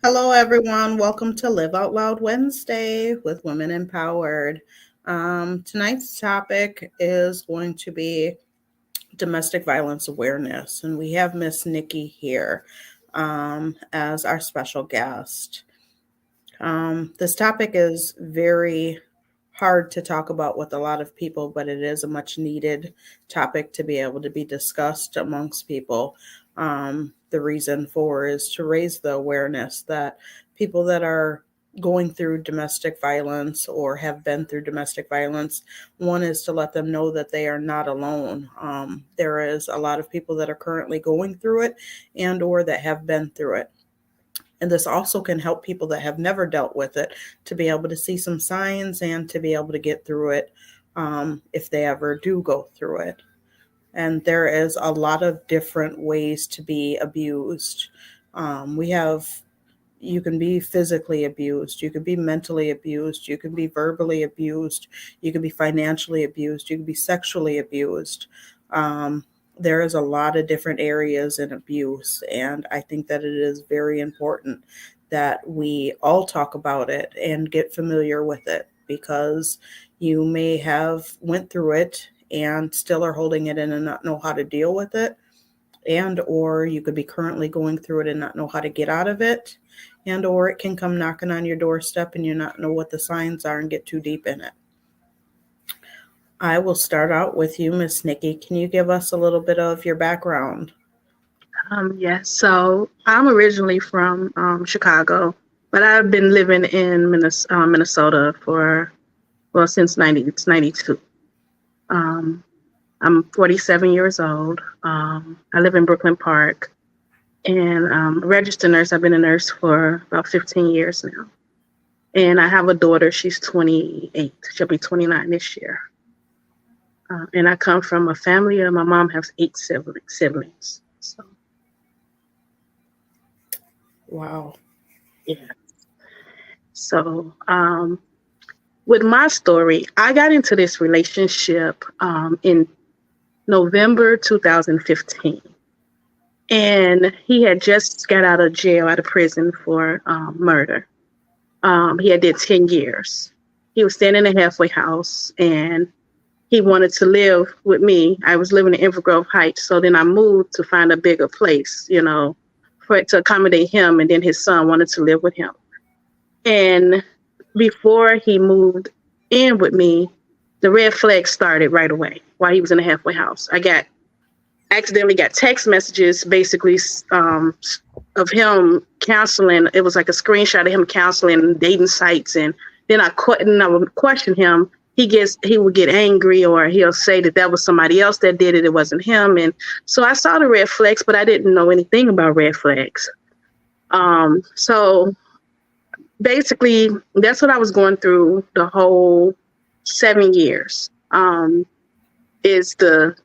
Hello, everyone. Welcome to Live Out Loud Wednesday with Women Empowered. Tonight's topic is going to be domestic violence awareness, and we have Miss Nikki here as our special guest. This topic is very hard to talk about with a lot of people, but it is a much needed topic to be able to be discussed amongst people. The reason for is to raise the awareness that people that are going through domestic violence or have been through domestic violence, one is to let them know that they are not alone. There is a lot of people that are currently going through it and or that have been through it. And this also can help people that have never dealt with it to be able to see some signs and to be able to get through it if they ever do go through it. And there is a lot of different ways to be abused. You can be physically abused, you can be mentally abused, you can be verbally abused, you can be financially abused, you can be sexually abused. There is a lot of different areas in abuse, and I think that it is very important that we all talk about it and get familiar with it, because you may have went through it and still are holding it in and not know how to deal with it, and or you could be currently going through it and not know how to get out of it, and or it can come knocking on your doorstep and you not know what the signs are and get too deep in it. I will start out with you, Miss Nikki. Can you give us a little bit of your background? Yes, so I'm originally from Chicago, but I've been living in Minnesota since 92. I'm 47 years old. I live in Brooklyn Park, and a registered nurse. I've been a nurse for about 15 years now. And I have a daughter. She's 28. She'll be 29 this year. And I come from a family my mom has 8 siblings. So. Wow. Yeah. So with my story, I got into this relationship in November 2015. And he had just got out of prison for murder. He had did 10 years. He was staying in a halfway house, and he wanted to live with me. I was living in Inver Grove Heights, so then I moved to find a bigger place, for it to accommodate him, and then his son wanted to live with him. And before he moved in with me, the red flags started right away while he was in the halfway house. I accidentally got text messages basically of him counseling. It was like a screenshot of him counseling dating sites, and then I would question him. He would get angry, or he'll say that was somebody else that did it. It wasn't him. And so I saw the red flags, but I didn't know anything about red flags. So basically that's what I was going through the whole 7 years. Is the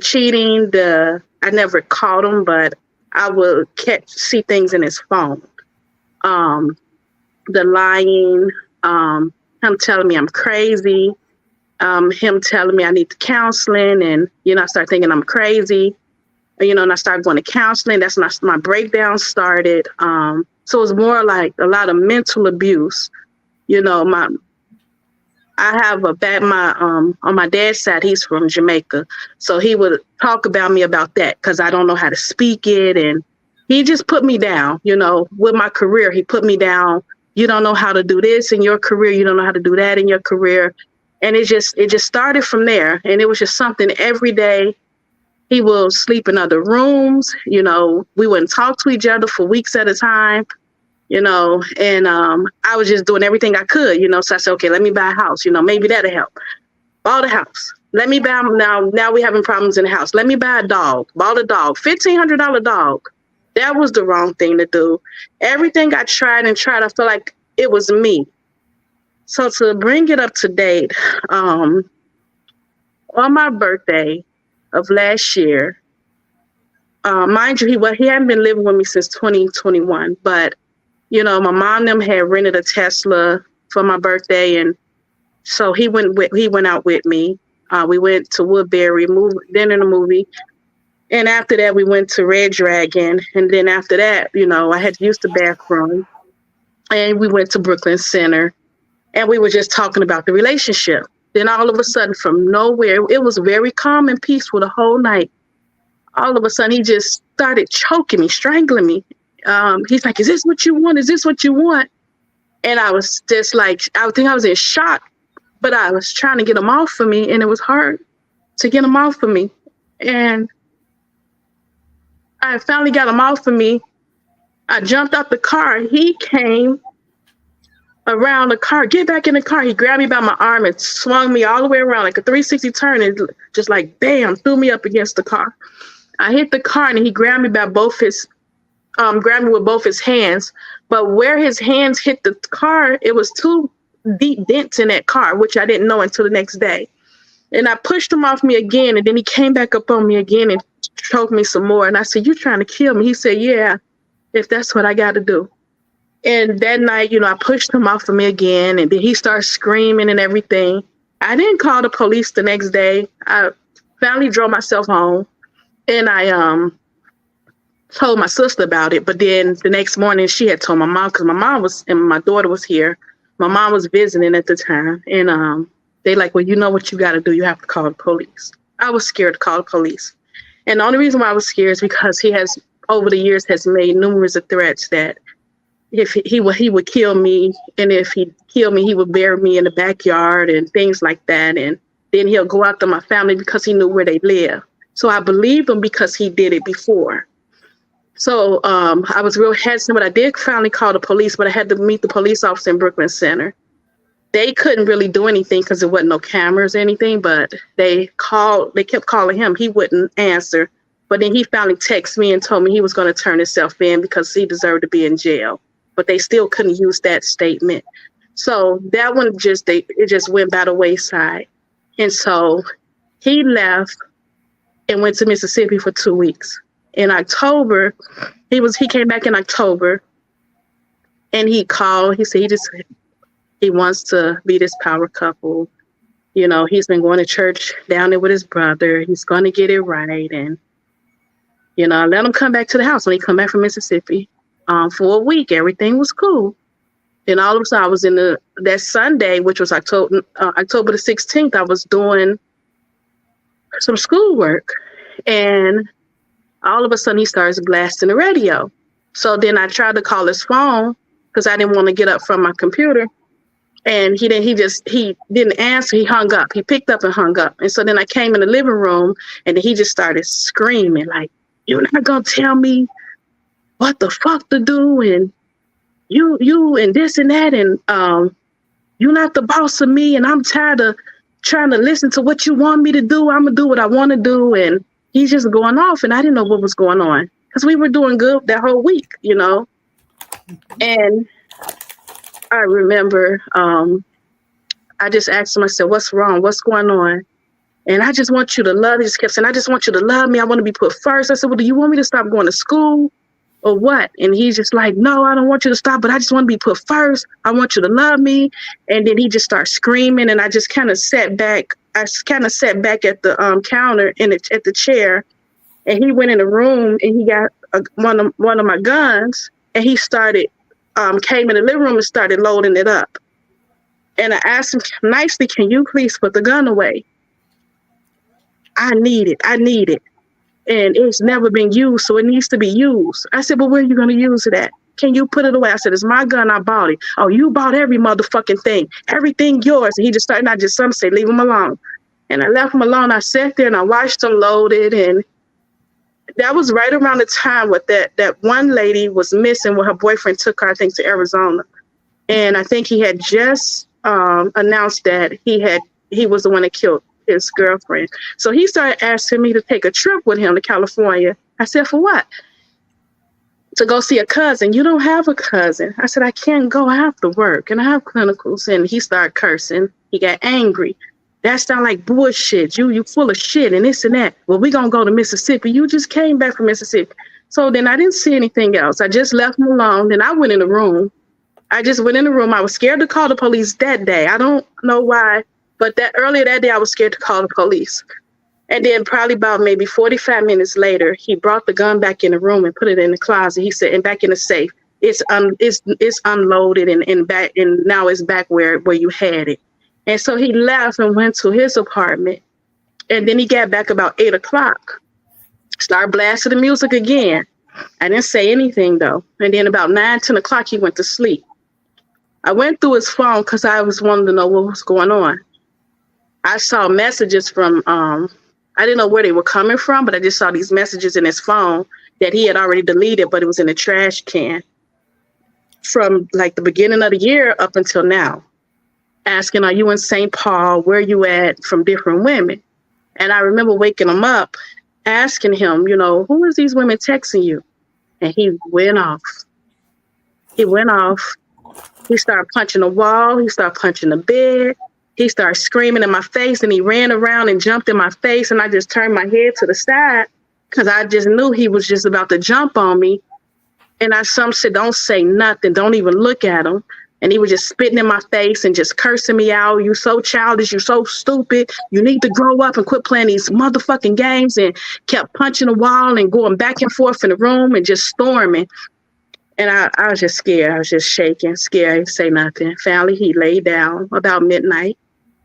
cheating, I never caught him, but I would see things in his phone. The lying, him telling me I'm crazy, him telling me I need counseling, and I start thinking I'm crazy, and I started going to counseling. That's when my breakdown started. So it was more like a lot of mental abuse. I have on my dad's side, he's from Jamaica, so he would talk about me about that because I don't know how to speak it, and he just put me down. With my career, he put me down. You don't know how to do this in your career. You don't know how to do that in your career. And it just started from there. And it was just something every day. He will sleep in other rooms. We wouldn't talk to each other for weeks at a time, and I was just doing everything I could, So I said, okay, let me buy a house. Maybe that'll help. Bought a house. Let me buy, now we're having problems in the house. Let me buy a dog. Bought a dog, $1,500 dog. That was the wrong thing to do. Everything I tried, I feel like it was me. So to bring it up to date, on my birthday of last year, mind you, he hadn't been living with me since 2021, but, my mom and them had rented a Tesla for my birthday, and so he went out with me. We went to Woodbury, dinner and a movie. And after that, we went to Red Dragon. And then after that, I had to use the bathroom. and we went to Brooklyn Center, and we were just talking about the relationship. Then all of a sudden, from nowhere, it was very calm and peaceful the whole night. All of a sudden, he just started choking me, strangling me. He's like, "Is this what you want? Is this what you want?" And I was just like, I think I was in shock, but I was trying to get him off of me, and it was hard to get him off of me. And I finally got him off of me. I jumped out the car. He came around the car, get back in the car. He grabbed me by my arm and swung me all the way around like a 360 turn, and just like bam, threw me up against the car. I hit the car, and he grabbed me by grabbed me with both his hands. But where his hands hit the car, it was two deep dents in that car, which I didn't know until the next day. And I pushed him off me again, and then he came back up on me again and choked me some more. And I said, "You trying to kill me?" He said, "Yeah, if that's what I got to do." And that night, I pushed him off of me again, and then he started screaming and everything. I didn't call the police the next day. I finally drove myself home, and I told my sister about it. But then the next morning, she had told my mom, because my mom was, and my daughter was here. My mom was visiting at the time, and they like, "Well, you know what you got to do. You have to call the police." I was scared to call the police. And the only reason why I was scared is because he has, over the years, has made numerous of threats that if he would kill me, and if he killed me, he would bury me in the backyard and things like that. And then he'll go after my family because he knew where they live. So I believed him because he did it before. So I was real hesitant, but I did finally call the police, but I had to meet the police officer in Brooklyn Center. They couldn't really do anything because there wasn't no cameras or anything, but they kept calling him. He wouldn't answer. But then he finally texted me and told me he was going to turn himself in because he deserved to be in jail. But they still couldn't use that statement. So that one it just went by the wayside. And so he left and went to Mississippi for 2 weeks. In October, he came back in October, and he called. He said he wants to be this power couple. He's been going to church down there with his brother. He's going to get it right. And, let him come back to the house. When he come back from Mississippi for a week, everything was cool. And all of a sudden, I was that Sunday, which was October the 16th, I was doing some schoolwork. And all of a sudden, he starts blasting the radio. So then I tried to call his phone because I didn't want to get up from my computer. And he didn't answer. He hung up. He picked up and hung up. And so then I came in the living room, and then he just started screaming like, "You're not going to tell me what the fuck to do, and you and this and that, and you're not the boss of me, and I'm tired of trying to listen to what you want me to do. I'm going to do what I want to do." And he's just going off, and I didn't know what was going on because we were doing good that whole week, And I remember I just asked him, I said, "What's wrong? What's going on?" And "I just want you to love me." He just kept saying, "I just want you to love me. I want to be put first." I said, "Well, do you want me to stop going to school or what?" And he's just like, "No, I don't want you to stop, but I just want to be put first. I want you to love me." And then he just started screaming, and I just kind of sat back. I kind of sat back at the counter at the chair, and he went in the room, and he got one of my guns, and he started came in the living room and started loading it up. And I asked him nicely, "Can you please put the gun away? I need it. And it's never been used, so it needs to be used." I said, "But where are you going to use it at? Can you put it away?" I said, "It's my gun. I bought it." "Oh, you bought every motherfucking thing. Everything yours." And he just started, some say, "Leave him alone." And I left him alone. I sat there and I watched him load it. And that was right around the time with that one lady was missing when her boyfriend took her, I think, to Arizona. And I think he had just announced that he was the one that killed his girlfriend. So he started asking me to take a trip with him to California. I said, "For what?" "To go see a cousin." "You don't have a cousin." I said, "I can't go. I have to work and I have clinicals." And he started cursing. He got angry. "That sound like bullshit. You full of shit and this and that. Well, we gonna go to Mississippi. You just came back from Mississippi." So then I didn't see anything else. I just left him alone. Then I went in the room. I was scared to call the police that day. I don't know why, but earlier that day I was scared to call the police. And then probably about maybe 45 minutes later, he brought the gun back in the room and put it in the closet. He said, and back in the safe. it's unloaded and back, and now it's back where you had it. And so he left and went to his apartment, and then he got back about 8 o'clock. Started blasting the music again. I didn't say anything though. And then about 9, 10 o'clock, he went to sleep. I went through his phone because I was wanting to know what was going on. I saw messages from I didn't know where they were coming from, but I just saw these messages in his phone that he had already deleted, but it was in a trash can from like the beginning of the year up until now, asking, are you in St. Paul? Where you at? From different women. And I remember waking him up, asking him, who is these women texting you? And he went off. He went off. He started punching the wall. He started punching the bed. He started screaming in my face, and he ran around and jumped in my face. And I just turned my head to the side because I just knew he was just about to jump on me. And some said, don't say nothing. Don't even look at him. And he was just spitting in my face and just cursing me out. You so childish. You so stupid. You need to grow up and quit playing these motherfucking games. And kept punching the wall and going back and forth in the room and just storming. And I was just scared. I was just shaking, scared, say nothing. Finally, he laid down about midnight.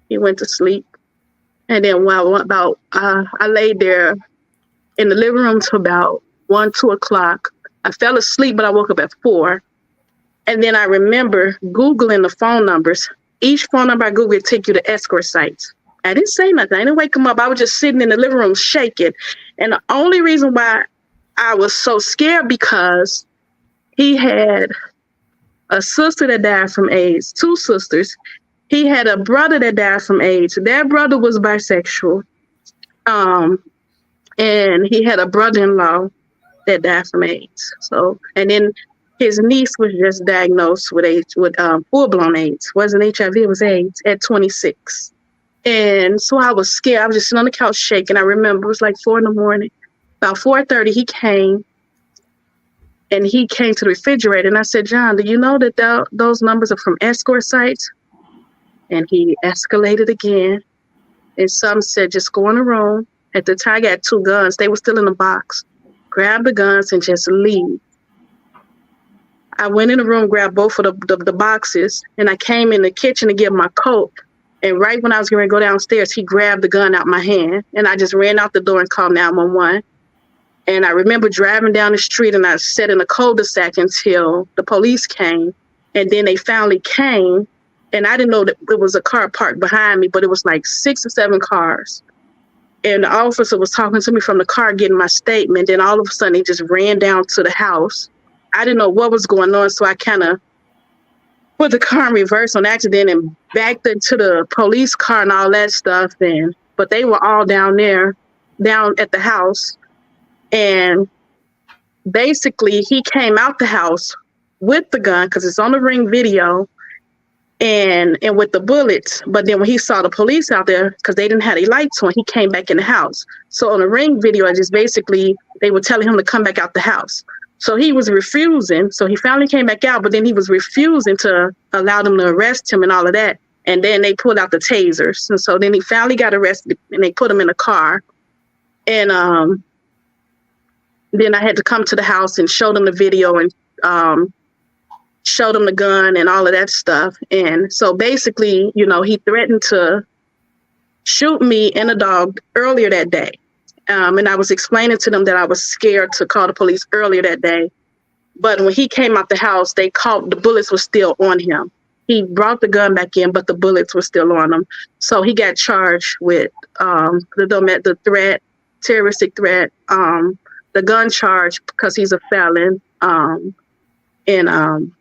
He went to sleep. And then I laid there in the living room till about 1, 2 o'clock. I fell asleep, but I woke up at 4. And then I remember Googling the phone numbers. Each phone number I Googled take you to escort sites. I didn't say nothing. I didn't wake him up. I was just sitting in the living room shaking. And the only reason why I was so scared because he had a sister that died from AIDS, 2 sisters. He had a brother that died from AIDS. That brother was bisexual. And he had a brother-in-law that died from AIDS. So, and then his niece was just diagnosed with AIDS, with full-blown AIDS. Wasn't HIV, it was AIDS at 26. And so I was scared. I was just sitting on the couch shaking. I remember it was like 4 a.m. About 4:30, he came. And he came to the refrigerator, and I said, John, do you know that those numbers are from escort sites? And he escalated again. And some said, just go in the room. At the time, I got 2 guns. They were still in the box. Grab the guns and just leave. I went in the room, grabbed both of the boxes, and I came in the kitchen to get my coat. And right when I was going to go downstairs, he grabbed the gun out my hand. And I just ran out the door and called 911. And I remember driving down the street, and I sat in a cul-de-sac until the police came. And then they finally came, and I didn't know that there was a car parked behind me, but it was like 6 or 7 cars. And the officer was talking to me from the car, getting my statement. Then all of a sudden, he just ran down to the house. I didn't know what was going on, so I kind of put the car in reverse on accident and backed into the police car and all that stuff. But they were all down at the house. And basically, he came out the house with the gun because it's on the Ring video and with the bullets. But then when he saw the police out there, because they didn't have any lights on, he came back in the house. So on the Ring video, I just basically, they were telling him to come back out the house. So he was refusing. So he finally came back out, but then he was refusing to allow them to arrest him and all of that. And then they pulled out the tasers. And so then he finally got arrested, and they put him in a car. And then I had to come to the house and show them the video and show them the gun and all of that stuff. And so basically, he threatened to shoot me and a dog earlier that day. And I was explaining to them that I was scared to call the police earlier that day. But when he came out the house, the bullets were still on him. He brought the gun back in, but the bullets were still on him. So he got charged with the threat, terroristic threat, the gun charge because he's a felon, and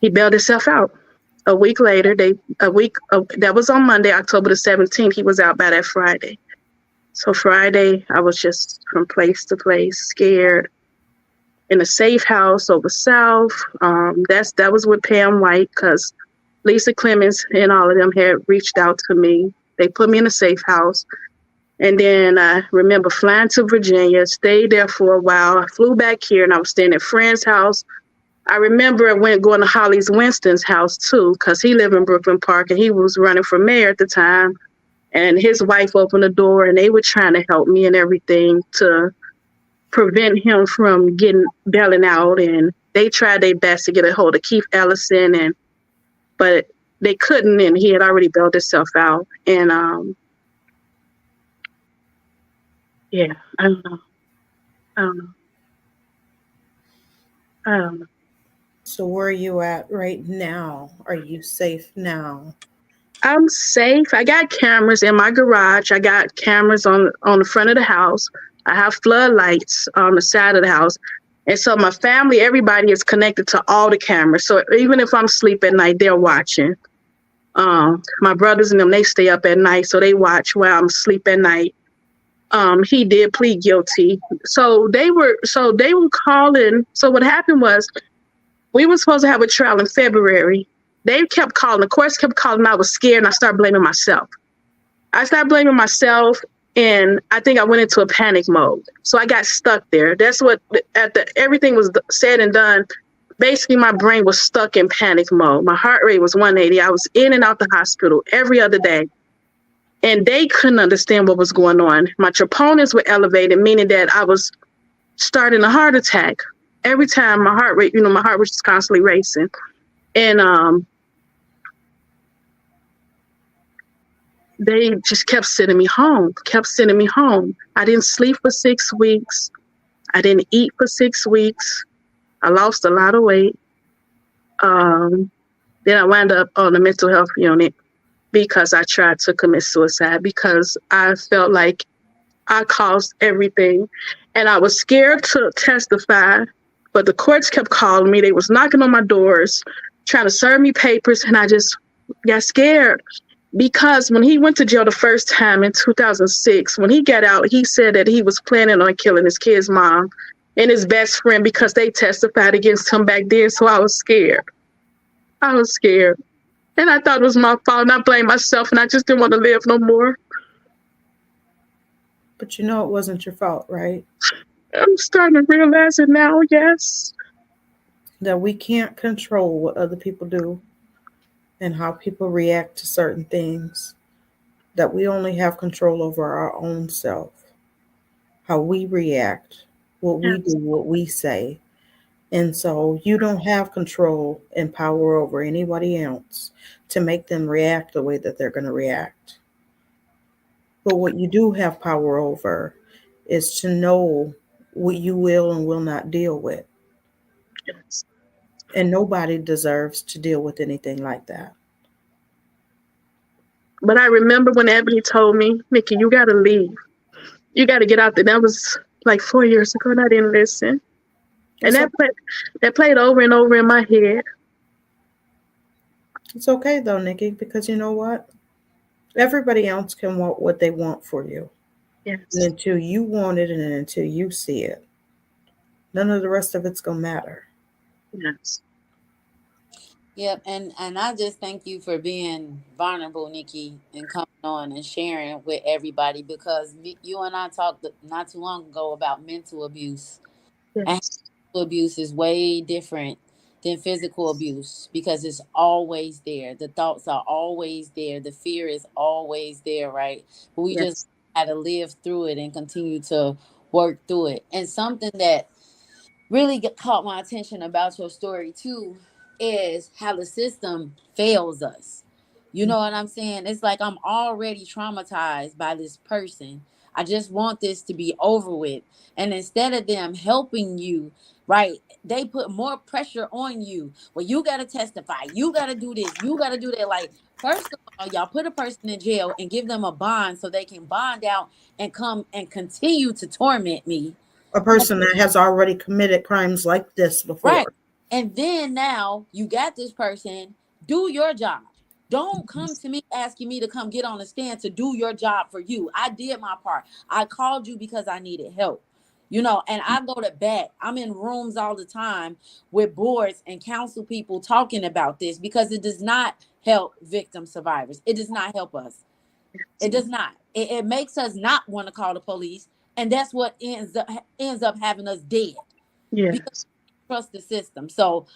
he bailed himself out. A week later, that was on Monday, October the 17th. He was out by that Friday. So Friday, I was just from place to place, scared, in a safe house over South. That was with Pam White because Lisa Clemens and all of them had reached out to me. They put me in a safe house. And then I remember flying to Virginia, stayed there for a while. I flew back here, and I was staying at a friend's house. I remember I going to Holly's Winston's house, too, because he lived in Brooklyn Park, and he was running for mayor at the time. And his wife opened the door, and they were trying to help me and everything to prevent him from getting bailing out, and they tried their best to get a hold of Keith Ellison, and but they couldn't, and he had already bailed himself out. And yeah, I don't know. I don't know. I don't know. So where are you at right now? Are you safe now? I'm safe. I got cameras in my garage. I got cameras on the front of the house. I have floodlights on the side of the house. And so my family, everybody is connected to all the cameras. So even if I'm asleep at night, they're watching. My brothers and them, they stay up at night, so they watch while I'm asleep at night. He did plead guilty. So they were calling. So what happened was we were supposed to have a trial in February. They kept calling. The courts kept calling. I was scared, and I started blaming myself. I started blaming myself, and I think I went into a panic mode. So I got stuck there. That's what everything was said and done. Basically, my brain was stuck in panic mode. My heart rate was 180. I was in and out the hospital every other day, and they couldn't understand what was going on. My troponins were elevated, meaning that I was starting a heart attack every time. My heart rate, my heart was just constantly racing, and they just kept sending me home, kept sending me home. I didn't sleep for 6 weeks. I didn't eat for 6 weeks. I lost a lot of weight. Then I wound up on the mental health unit because I tried to commit suicide because I felt like I caused everything. And I was scared to testify, but the courts kept calling me. They was knocking on my doors, trying to serve me papers, and I just got scared. Because when he went to jail the first time in 2006, when he got out, he said that he was planning on killing his kid's mom and his best friend because they testified against him back then. So I was scared. I was scared. And I thought it was my fault. And I blamed myself, and I just didn't want to live no more. But you know it wasn't your fault, right? I'm starting to realize it now, yes. That we can't control what other people do and how people react to certain things. That we only have control over our own self, how we react, what we do, Yes. what we say. And so you don't have control and power over anybody else to make them react the way that they're going to react. But what you do have power over is to know what you will and will not deal with. Yes. And nobody deserves to deal with anything like that. But I remember when Ebony told me, Nikki, you got to leave. You got to get out there. That was like 4 years ago, and I didn't listen. And It's, that played over and over in my head. it's okay though, Nikki, because you know what? Everybody else can want what they want for you. And Yes. until you want it and until you see it, none of the rest of it's going to matter. Yes. Yep, and I just thank you for being vulnerable, Nikki, and coming on and sharing with everybody because you and I talked not too long ago about mental abuse, and Yes. mental abuse is way different than physical abuse because it's always there. The thoughts are always there. The fear is always there, right? But we just Yes. had to live through it and continue to work through it. And something that really caught my attention about your story too is how the system fails us. You know what I'm saying? It's like I'm already traumatized by this person. I just want this to be over with. And instead of them helping you, right, they put more pressure on you. Well, you got to testify. You got to do this. You got to do that. Like, first of all, y'all put a person in jail and give them a bond so they can bond out and come and continue to torment me. A person that has already committed crimes like this Right. before. And then now you got this person, do your job. Don't come to me asking me to come get on the stand to do your job for you. I did my part. I called you because I needed help. And I go to bat. I'm in rooms all the time with boards and council people talking about this because it does not help victim survivors. It does not help us. It does not. It makes us not want to call the police, and that's what ends up having us dead because Yes. we trust the system. So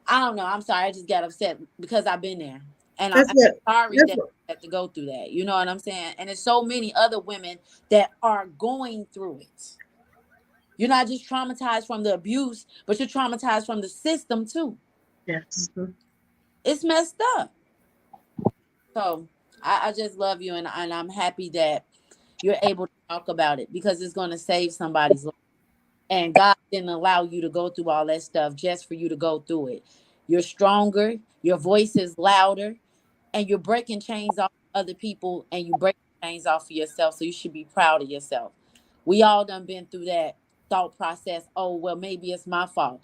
I don't know. I'm sorry. I just got upset because I've been there, and That's I'm it. sorry That's that it. I had to go through that. You know what I'm saying? And there's so many other women that are going through it. You're not just traumatized from the abuse, but you're traumatized from the system too. Yes. Mhm. It's messed up. So I just love you, and I'm happy that you're able to talk about it because it's going to save somebody's life. And God didn't allow you to go through all that stuff just for you to go through it. You're stronger, your voice is louder, and you're breaking chains off other people, and you break chains off of yourself. So you should be proud of yourself. We all done been through that thought process. Oh, well, maybe it's my fault.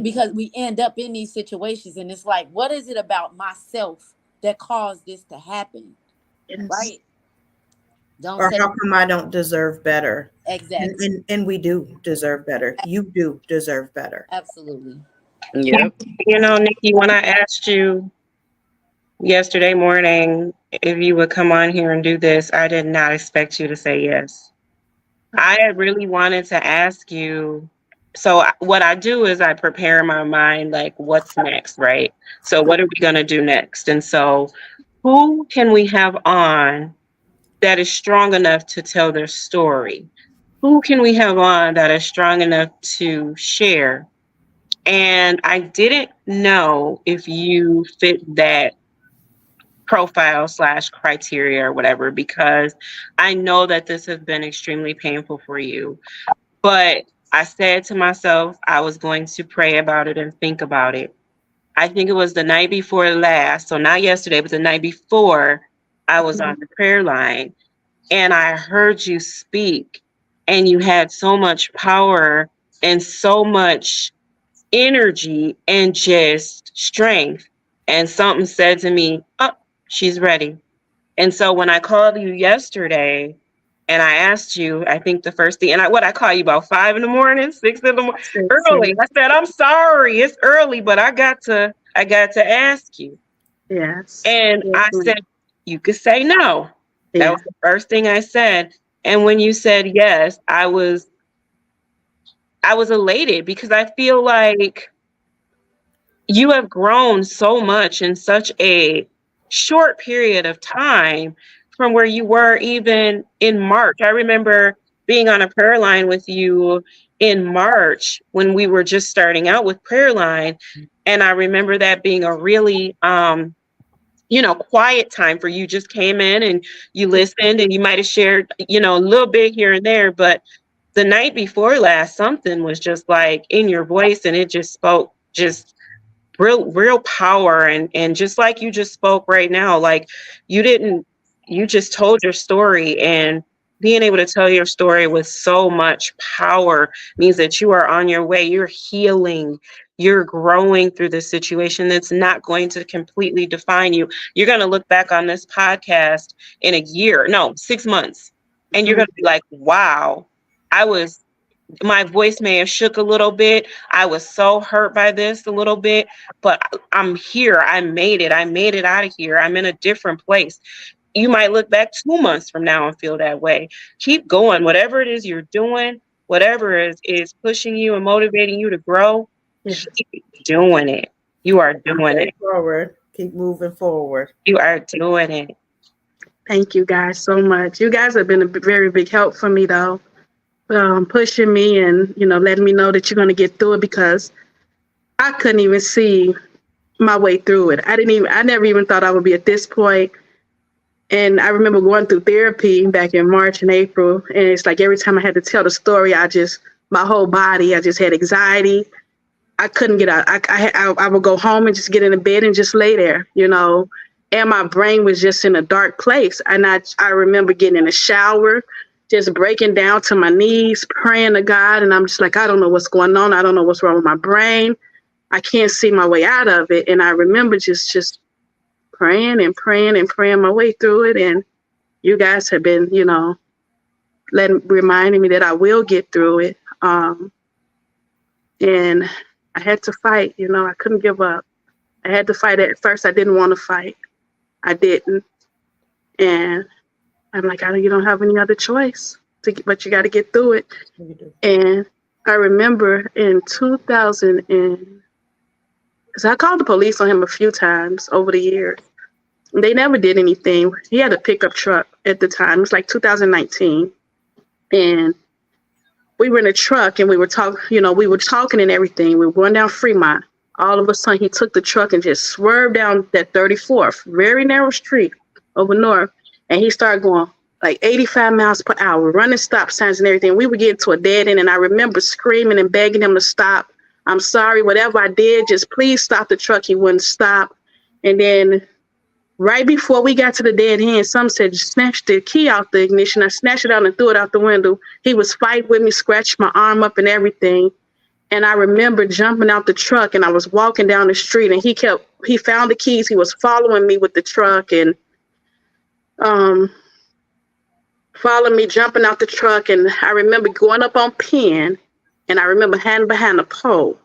Because we end up in these situations, and it's like, what is it about myself that caused this to happen? Yes. Right? Don't Or say how come I don't deserve better? And, exactly. and and we do deserve better. You do deserve better. Absolutely. Yep. You know, Nikki, when I asked you yesterday morning if you would come on here and do this, I did not expect you to say yes. I had really wanted to ask you. So, what I do is I prepare my mind, like, what's next, right? So, what are we going to do next? And so, who can we have on that is strong enough to tell their story? Who can we have on that is strong enough to share? And I didn't know if you fit that profile slash criteria or whatever, because I know that this has been extremely painful for you. But I said to myself, I was going to pray about it and think about it. I think it was the night before last, so not yesterday, but the night before, I was on the prayer line and I heard you speak, and you had so much power and so much energy and just strength. And something said to me, oh, she's ready. And so when I called you yesterday and I asked you, I think the first thing, and I call you about 5 in the morning, 6 in the morning, early. I said, I'm sorry, it's early, but I got to ask you. Yes. And Yes, I ma'am. said, you could say no. That Yeah. was the first thing I said. And when you said yes, I was elated because I feel like you have grown so much in such a short period of time from where you were even in March. I remember being on a prayer line with you in March when we were just starting out with prayer line. And I remember that being a really quiet time for you. Just came in and you listened and you might have shared, a little bit here and there, but the night before last, something was just like in your voice and it just spoke just real power, and just like you just spoke right now, like you just told your story, and being able to tell your story with so much power means that you are on your way, you're healing, you're growing through this situation that's not going to completely define you. You're going to look back on this podcast in a year, no, 6 months, and you're Mhm. going to be like, wow, I was my voice may have shook a little bit. I was so hurt by this a little bit, but I'm here. I made it. I made it out of here. I'm in a different place. You might look back 2 months from now and feel that way. Keep going. Whatever it is you're doing, whatever is pushing you and motivating you to grow, Yes. keep doing it. You are doing Stay it. forward. Keep moving forward. You are doing it. Thank you guys so much. You guys have been a very big help for me, though, pushing me and letting me know that you're going to get through it because I couldn't even see my way through it. I never even thought I would be at this point. And I remember going through therapy back in March and April, and it's like every time I had to tell the story, my whole body, I just had anxiety. I couldn't get out. I would go home and just get in the bed and just lay there. And my brain was just in a dark place. And I remember getting in the shower, just breaking down to my knees, praying to God. And I'm just like, I don't know what's going on. I don't know what's wrong with my brain. I can't see my way out of it. And I remember just praying and praying and praying my way through it. And you guys have been, reminding me that I will get through it. And I had to fight. I couldn't give up. I had to fight. At first, I didn't want to fight. I didn't. And I'm like, you don't have any other choice, but you got to get through it. You do. And I remember in 2000, because I called the police on him a few times over the years. They never did anything. He had a pickup truck at the time. It was like 2019. And we were in a truck and we were talking and everything. We were going down Fremont. All of a sudden, he took the truck and just swerved down that 34th, very narrow street over north. And he started going like 85 miles per hour, running stop signs and everything. We would get to a dead end. And I remember screaming and begging him to stop. I'm sorry, whatever I did, just please stop the truck. He wouldn't stop. And then right before we got to the dead end, some said, snatch the key out the ignition. I snatched it out and threw it out the window. He was fighting with me, scratched my arm up and everything. And I remember jumping out the truck and I was walking down the street and he found the keys. He was following me with the truck and following me, jumping out the truck. And I remember going up on Penn and I remember hiding behind a pole.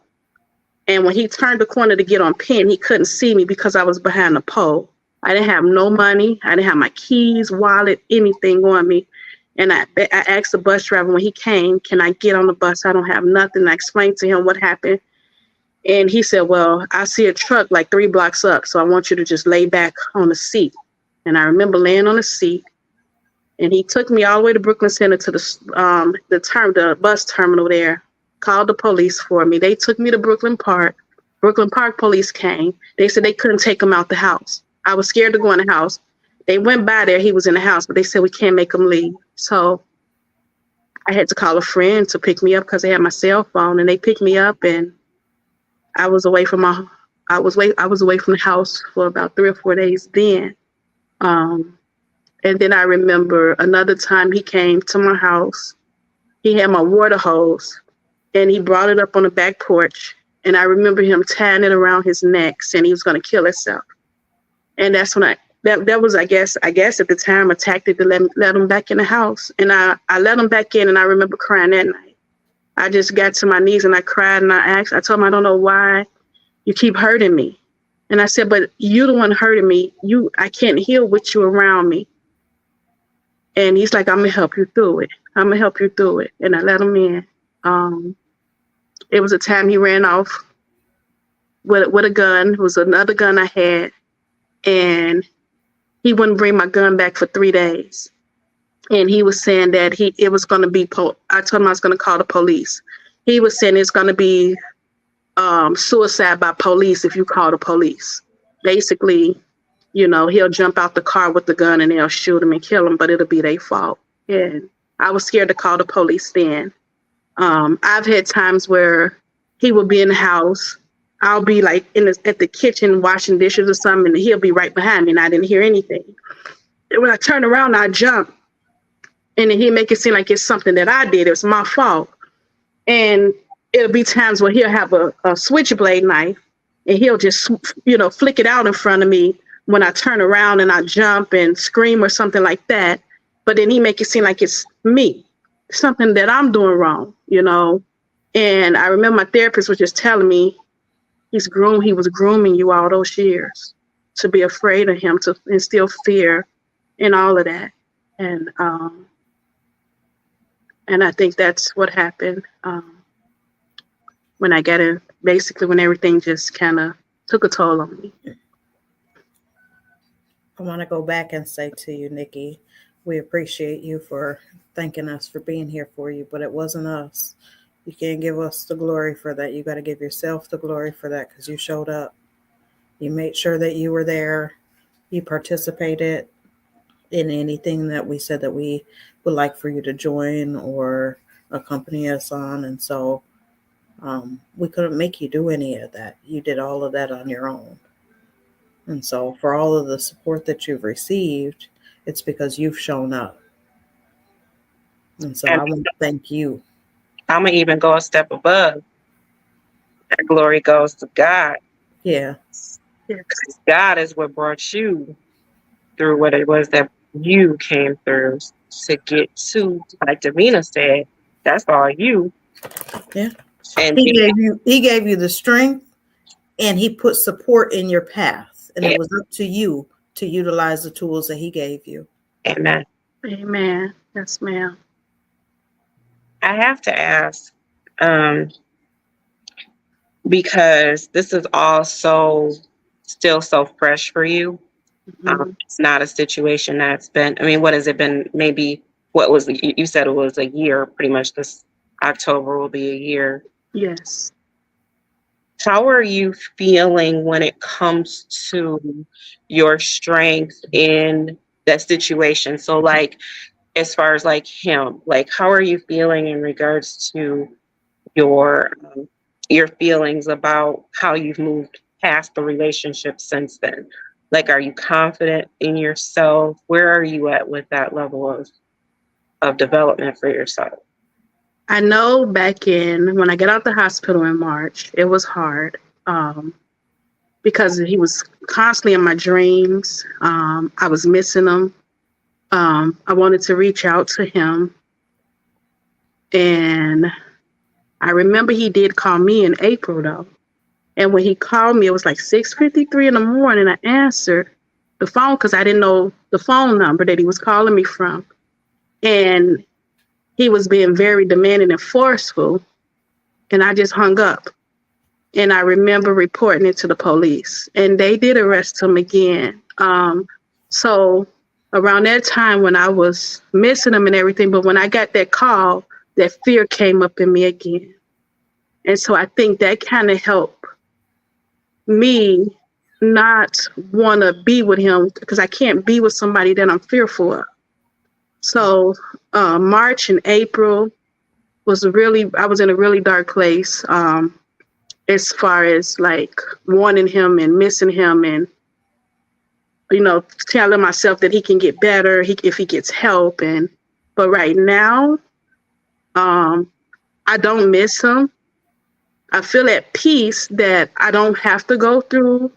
And when he turned the corner to get on Penn, he couldn't see me because I was behind the pole. I didn't have no money. I didn't have my keys, wallet, anything on me. And I asked the bus driver when he came, can I get on the bus? I don't have nothing. I explained to him what happened. And he said, well, I see a truck like 3 blocks up, so I want you to just lay back on the seat. And I remember laying on the seat. And he took me all the way to Brooklyn Center to the bus terminal there, called the police for me. They took me to Brooklyn Park. Brooklyn Park police came. They said they couldn't take him out the house. I was scared to go in the house. They went by there. He was in the house, but they said we can't make him leave. So I had to call a friend to pick me up because they had my cell phone, and they picked me up. And I was away from the house for about 3 or 4 days then. And then I remember another time he came to my house. He had my water hose, and he brought it up on the back porch. And I remember him tying it around his neck, saying he was going to kill himself. And that's when that was, I guess at the time, a tactic to let him back in the house. And I let him back in, and I remember crying that night. I just got to my knees and I cried and I told him, I don't know why you keep hurting me. And I said, but you're the one hurting me. I can't heal with you around me. And he's like, I'm going to help you through it. I'm going to help you through it. And I let him in. It was a time he ran off with a gun. It was another gun I had. And he wouldn't bring my gun back for 3 days. And he was saying that it was going to be, I told him I was going to call the police. He was saying it's going to be suicide by police if you call the police. Basically, he'll jump out the car with the gun and they'll shoot him and kill him, but it'll be their fault. And I was scared to call the police then. I've had times where he would be in the house. I'll be like at the kitchen washing dishes or something, and he'll be right behind me, and I didn't hear anything. And when I turn around, I jump, and then he'll make it seem like it's something that I did. It was my fault. And it'll be times where he'll have a switchblade knife, and he'll just, flick it out in front of me when I turn around and I jump and scream or something like that. But then he make it seem like it's me, something that I'm doing wrong, And I remember my therapist was just telling me, he was grooming you all those years to be afraid of him, to instill fear and all of that. And I think that's what happened when I got in, basically when everything just kind of took a toll on me. I want to go back and say to you, Nikki, we appreciate you for thanking us for being here for you, but it wasn't us. You can't give us the glory for that. You got to give yourself the glory for that because you showed up. You made sure that you were there. You participated in anything that we said that we would like for you to join or accompany us on. And so we couldn't make you do any of that. You did all of that on your own. And so for all of the support that you've received, it's because you've shown up. And so I want to thank you. I'm going to even go a step above. That glory goes to God. Yeah. Because God is what brought you through what it was that you came through to get to, like Davina said, that's all you. Yeah. And he gave you the strength, and he put support in your path. And it was up to you to utilize the tools that he gave you. Amen. Amen. Yes, ma'am. I have to ask, because this is all still so fresh for you. Mm-hmm. It's not a situation that's been, what has it been? Maybe you said it was a year, pretty much this October will be a year. Yes. How are you feeling when it comes to your strength in that situation? So, like, as far as like him, like, how are you feeling in regards to your your feelings about how you've moved past the relationship since then? Like, are you confident in yourself? Where are you at with that level of development for yourself? I know back in when I got out the hospital in March, it was hard because he was constantly in my dreams. I was missing him. I wanted to reach out to him. And I remember he did call me in April, though. And when he called me, it was like 6:53 in the morning. I answered the phone because I didn't know the phone number that he was calling me from. And he was being very demanding and forceful. And I just hung up. And I remember reporting it to the police. And they did arrest him again. So around that time when I was missing him and everything, but when I got that call, that fear came up in me again. And so I think that kind of helped me not want to be with him because I can't be with somebody that I'm fearful of. So March and April I was in a really dark place as far as like wanting him and missing him and, telling myself that he can get better if he gets help. But right now, um, I don't miss him. I feel at peace that I don't have to go through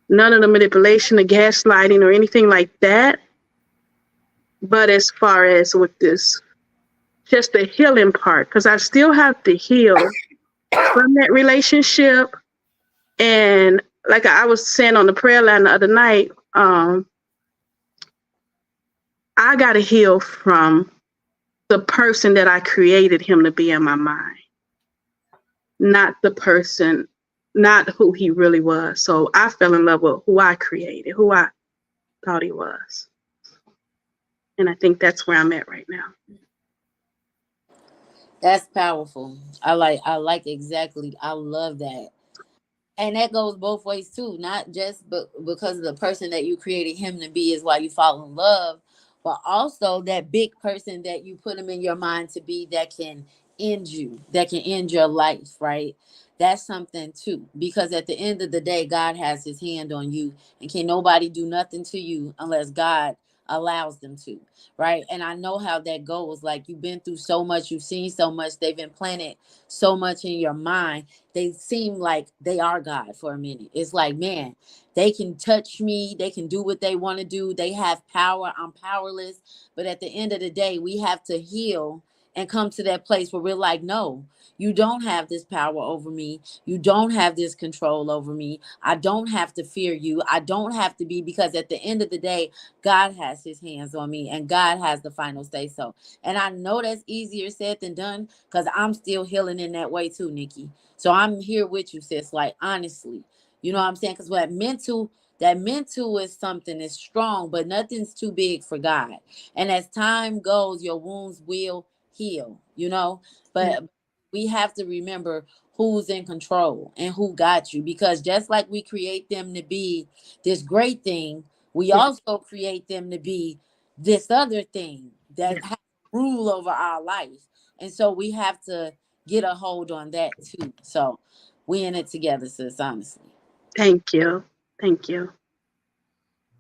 none of the manipulation, the gaslighting, or anything like that. But as far as with this, just the healing part, because I still have to heal from that relationship. And like I was saying on the prayer line the other night, I got to heal from the person that I created him to be in my mind, not the person, not who he really was. So I fell in love with who I created, who I thought he was. And I think that's where I'm at right now. That's powerful. I like exactly. I love that. And that goes both ways too, not just because of the person that you created him to be is why you fall in love, but also that big person that you put him in your mind to be that can end you, that can end your life, right? That's something too, because at the end of the day, God has his hand on you, and can nobody do nothing to you unless God allows them to, right? And I know how that goes. Like, you've been through so much, you've seen so much, they've implanted so much in your mind. They seem like they are God for a minute. It's like, man, they can touch me, they can do what they want to do, they have power, I'm powerless. But at the end of the day, we have to heal and come to that place where we're like, no, you don't have this power over me, you don't have this control over me, I don't have to fear you, I don't have to be, because at the end of the day, God has his hands on me and God has the final say so. And I know that's easier said than done, because I'm still healing in that way too, Nikki. So I'm here with you, sis. Like, honestly, you know what I'm saying? Because that mental is something that's strong, but nothing's too big for God. And as time goes, your wounds will heal, Yeah. But we have to remember who's in control and who got you. Because just like we create them to be this great thing, we Yeah. also create them to be this other thing Yeah. that has rule over our life. And so we have to get a hold on that too. So we in it together, sis, honestly. Thank you. Thank you.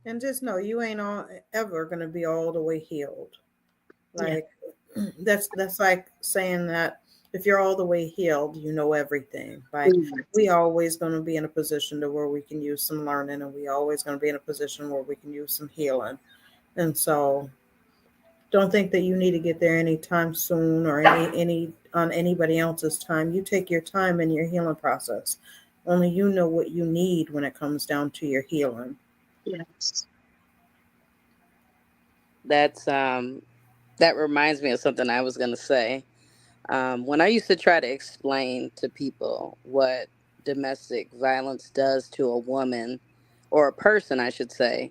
And just know you ain't all ever gonna be all the way healed. Yeah. Like that's like saying that if you're all the way healed, you know everything. Like Mm. we always gonna be in a position to where we can use some learning, and we always gonna be in a position where we can use some healing. And so don't think that you need to get there anytime soon or any on anybody else's time. You take your time in your healing process. Only you know what you need when it comes down to your healing. Yes. That's that reminds me of something I was gonna say. When I used to try to explain to people what domestic violence does to a woman or a person, I should say,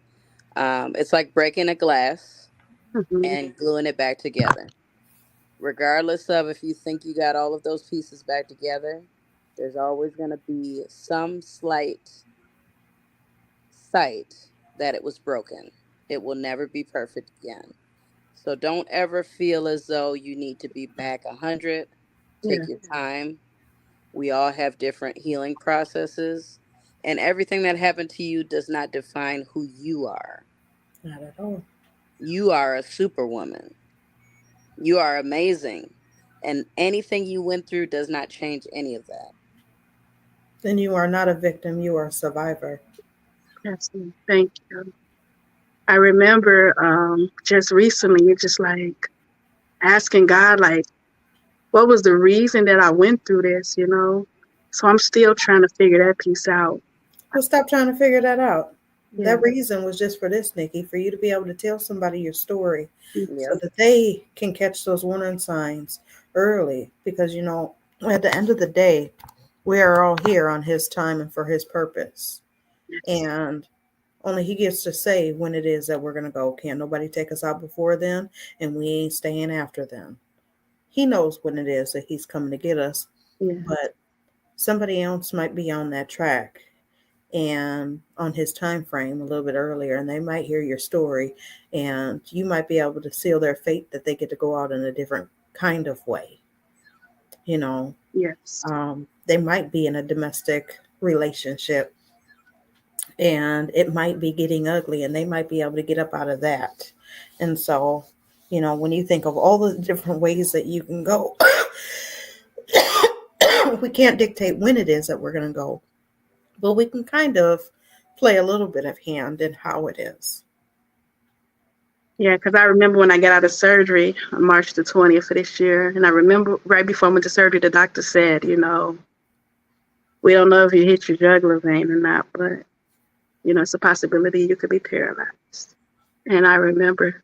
it's like breaking a glass Hmm. and gluing it back together. Regardless of if you think you got all of those pieces back together, there's always going to be some slight sight that it was broken. It will never be perfect again. So don't ever feel as though you need to be back 100. Yeah. Take your time. We all have different healing processes, and everything that happened to you does not define who you are. Not at all. You are a superwoman. You are amazing. And anything you went through does not change any of that. Then you are not a victim, you are a survivor. Yes. Thank you. I remember just recently, just like asking God, like, what was the reason that I went through this, you know? So I'm still trying to figure that piece out. Well, stop trying to figure that out. Yeah. That reason was just for this, Nikki, for you to be able to tell somebody your story so Yep. that they can catch those warning signs early. Because, at the end of the day, we are all here on his time and for his purpose. Yes. And only he gets to say when it is that we're going to go. Can't nobody take us out before then, and we ain't staying after them. He knows when it is that he's coming to get us, Yeah. but somebody else might be on that track and on his time frame a little bit earlier, and they might hear your story, and you might be able to seal their fate that they get to go out in a different kind of way. Yes. They might be in a domestic relationship and it might be getting ugly, and they might be able to get up out of that. And so, when you think of all the different ways that you can go, we can't dictate when it is that we're going to go, but we can kind of play a little bit of hand in how it is. Yeah, because I remember when I got out of surgery on March the 20th of this year, and I remember right before I went to surgery, the doctor said, we don't know if you hit your jugular vein or not, but, it's a possibility you could be paralyzed. And I remember,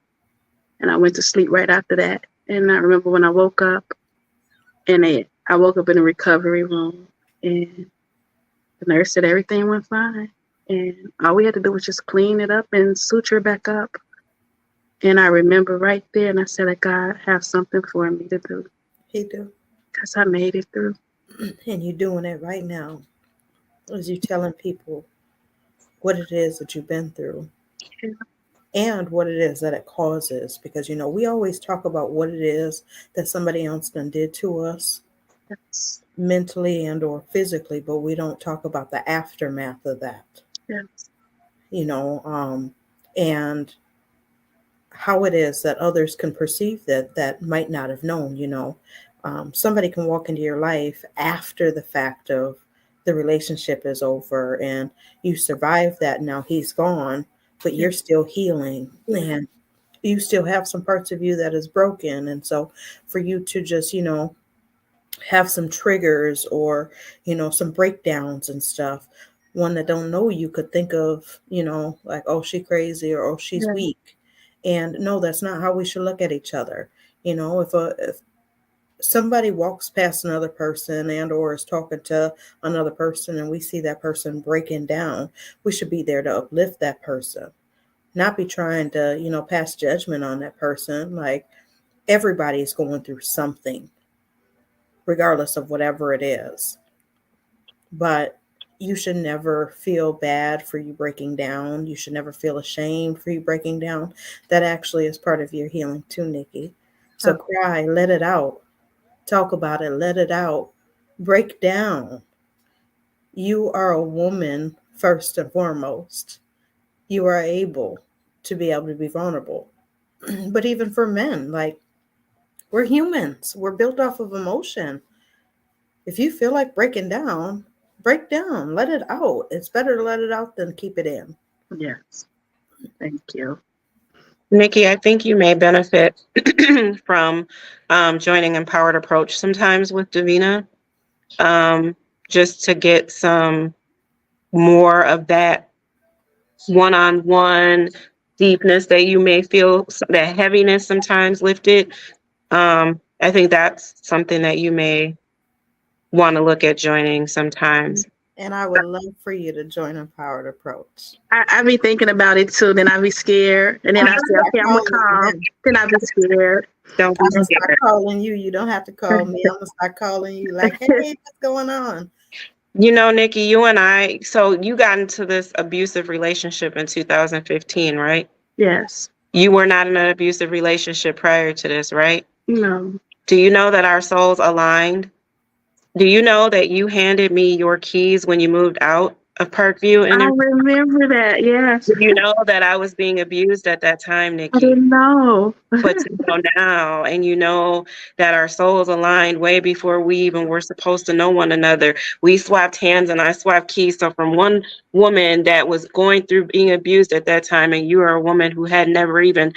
and I went to sleep right after that. And I remember when I woke up, and I woke up in a recovery room, and the nurse said everything went fine. And all we had to do was just clean it up and suture back up. And I remember right there, and I said, God have something for me to do. He do. Because I made it through. And you're doing it right now as you telling people what it is that you've been through. Yeah. And what it is that it causes. Because, we always talk about what it is that somebody else done did to us. Yes. Mentally and or physically, but we don't talk about the aftermath of that. Yes. And how it is that others can perceive that might not have known. Somebody can walk into your life after the fact of the relationship is over and you survived that. Now he's gone, but you're still healing and you still have some parts of you that is broken. And so for you to just, have some triggers or some breakdowns and stuff, one that don't know you could think of like, oh, she crazy, or oh, she's Yeah. weak. And no, that's not how we should look at each other. If somebody walks past another person and or is talking to another person and we see that person breaking down, we should be there to uplift that person, not be trying to pass judgment on that person. Like, everybody's going through something regardless of whatever it is. But you should never feel bad for you breaking down. You should never feel ashamed for you breaking down. That actually is part of your healing too, Nikki. So cry, let it out. Talk about it, let it out. Break down. You are a woman first and foremost. You are able to be able to be vulnerable. But even for men, like, we're humans. We're built off of emotion. If you feel like breaking down, break down, let it out. It's better to let it out than keep it in. Yes. Thank you. Nikki, I think you may benefit from joining Empowered Approach sometimes with Davina, just to get some more of that one-on-one deepness that you may feel, that heaviness sometimes lifted. I think that's something that you may want to look at joining sometimes. And I would love for you to join Empowered Approach. I be thinking about it too. Then I be scared, and then I'm I gonna say, start okay, I'm gonna calling you call. now. Then I be scared. Don't be I'm gonna start scared. calling you. You don't have to call me. I'm gonna start calling you like, hey, what's going on? You know, Nikki, you and I, so you got into this abusive relationship in 2015, right? Yes. You were not in an abusive relationship prior to this, right? No. Do you know that our souls aligned? Do you know that you handed me your keys when you moved out of Parkview? I And remember that. Yes. you know that I was being abused at that time, I Nikki? didn't know. But to know now, and you know that our souls aligned way before we even were supposed to know one another. We swapped hands and I swapped keys. So from one woman that was going through being abused at that time, and you are a woman who had never even,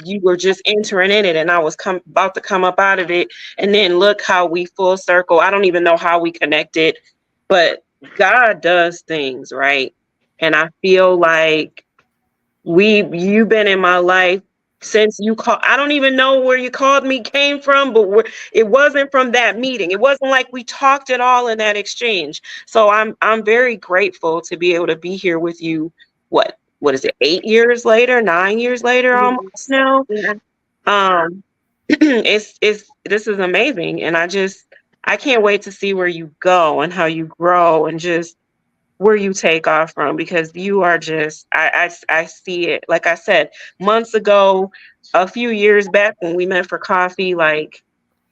you were just entering in it, and I was about to come up out of it. And then look how we full circle. I don't even know how we connected, but God does things, right? And I feel like you've been in my life since you called. I don't even know where you called me came from, but it wasn't from that meeting. It wasn't like we talked at all in that exchange. So I'm very grateful to be able to be here with you. What is it, 8 years later, 9 years later almost Yes. now? Yeah. um it's this is amazing, and I can't wait to see where you go and how you grow and just where you take off from, because you are just, I see it, like I said months ago, a few years back when we met for coffee. Like,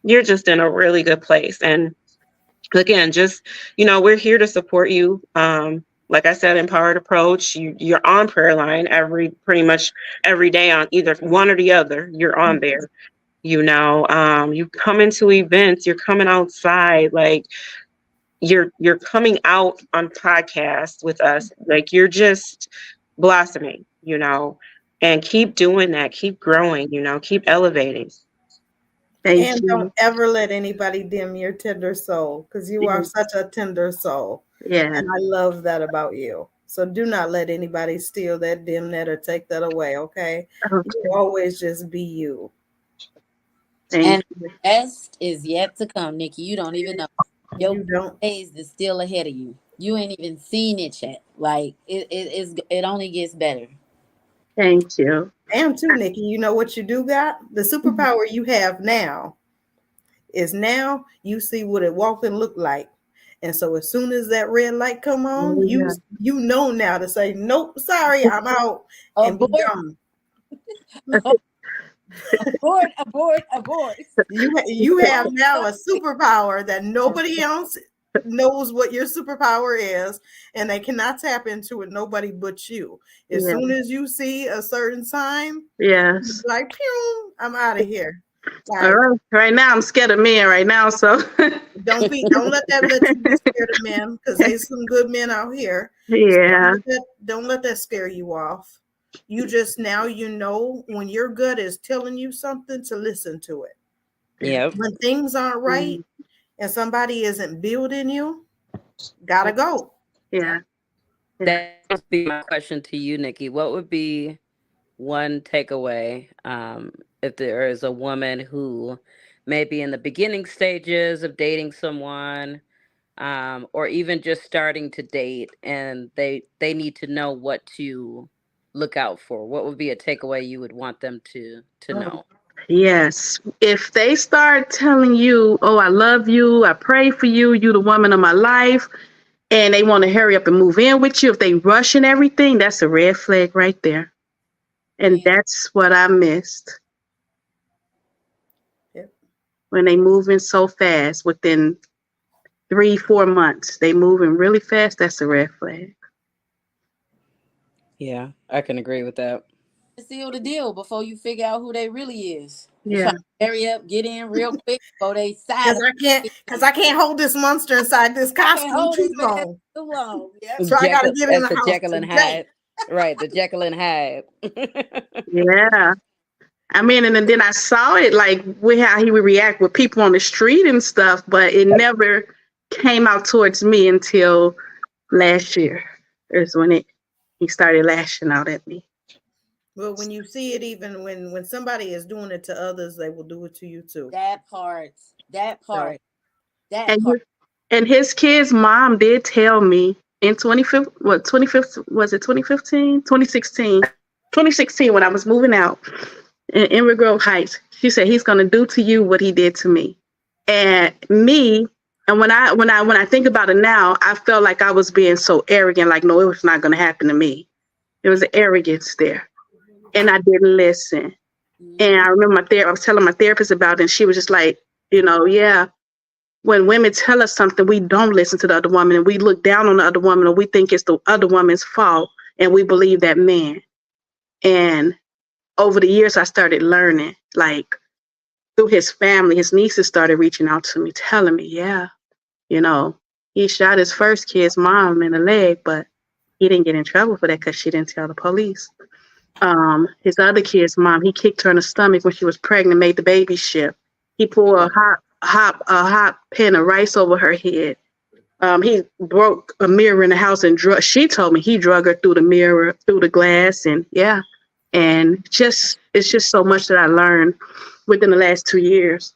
you're just in a really good place. And again, just, we're here to support you. Like I said, Empowered Approach, you're on prayer line pretty much every day, on either one or the other. You're on there. You come into events, you're coming outside, like you're coming out on podcasts with us. Like, you're just blossoming, and keep doing that, keep growing, keep elevating. Thank And don't you. ever let anybody dim your tender soul because you are such a tender soul. Yeah. And I love that about you. So do not let anybody steal that, dim that, or take that away, okay? You Okay. always just be you. Thank And you. best is yet to come, Nikki. You don't even know. Your You don't. days is still ahead of you. You ain't even seen it yet. Like it only gets better. Thank you. And too, Nikki, you know what you do got? The superpower you have now is now you see what it walk and look like. And so as soon as that red light come on, you Yeah. you know now to say, nope, sorry, I'm out, and be Abort, gone. abort, abort, abort. You have now a superpower that nobody else knows what your superpower is, and they cannot tap into it, nobody but you. As Yeah. soon as you see a certain sign, Yes. like, pew, I'm out of here. All Like, right. Right now, I'm scared of men right now. So, don't let you be scared of men, because there's some good men out here. So yeah. don't let that scare you off. You just now when your gut is telling you something, to listen to it. Yep. When things aren't right and somebody isn't building you, gotta go. Yeah. Yeah. That must be my question to you, Nikki. What would be one takeaway, if there is a woman who may be in the beginning stages of dating someone, or even just starting to date, and they need to know what to look out for? What would be a takeaway you would want them to know? Yes. If they start telling you, oh, I love you, I pray for you, you the woman of my life, and they want to hurry up and move in with you, if they rushing everything, that's a red flag right there. And Man, that's what I missed Yep. when they moving so fast within 3-4 months. They moving really fast. That's a red flag. Yeah, I can agree with that. seal the deal before you figure out who they really is. They Yeah. try to hurry up, get in real quick before they side. Because I can't hold this monster inside this I can't costume hold too this man long. too long. Yep. So I gotta get in That's the the house Jekyll and today. Hyde. Right, the Jekyll and Hyde. Yeah. I mean, and then I saw it like with how he would react with people on the street and stuff, but it never came out towards me until last year. Is when he started lashing out at me. Well, when you see it, even when somebody is doing it to others, they will do it to you too. That part. That So part. That And part. And his kid's mom did tell me in 25th, what 25th was it 2015, 2016, 2016 when I was moving out in Emerald Grove Heights. She said he's gonna do to you what he did to me. And me, and when I think about it now, I felt like I was being so arrogant, like no, it was not gonna happen to me. There was an arrogance there. And I didn't listen. And Mhm. I remember I was telling my therapist about it, and she was just like, yeah, when women tell us something, we don't listen to the other woman and we look down on the other woman, or we think it's the other woman's fault, and we believe that man. And over the years, I started learning, like through his family, his nieces started reaching out to me, telling me, yeah, you know, he shot his first kid's mom in the leg, but he didn't get in trouble for that because she didn't tell the police. His other kid's mom, he kicked her in the stomach when she was pregnant, made the baby shift. He poured Mm. a hot pan of rice over her head. He broke a mirror in the house and she told me he drug her through the mirror, through the glass, and yeah. And just it's just so much that I learned within the last 2 years.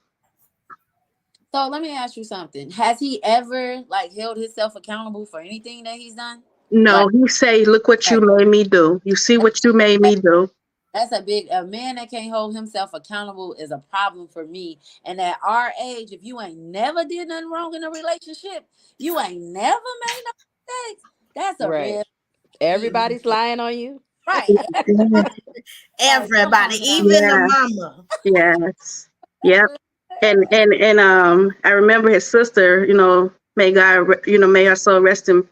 So let me ask you something. Has he ever like held himself accountable for anything that he's done? No, Like, he say, "Look what you like made me do. You see what you made me do." that's a man that can't hold himself accountable is a problem for me. And at our age, if you ain't never did nothing wrong in a relationship, you ain't never made no mistakes. That's a Right. red flag. Everybody's lying on you. Right. Like, come Everybody, on now. even the Yeah. mama. Yes. That's Yep. a And I remember his sister, may God, may her soul rest in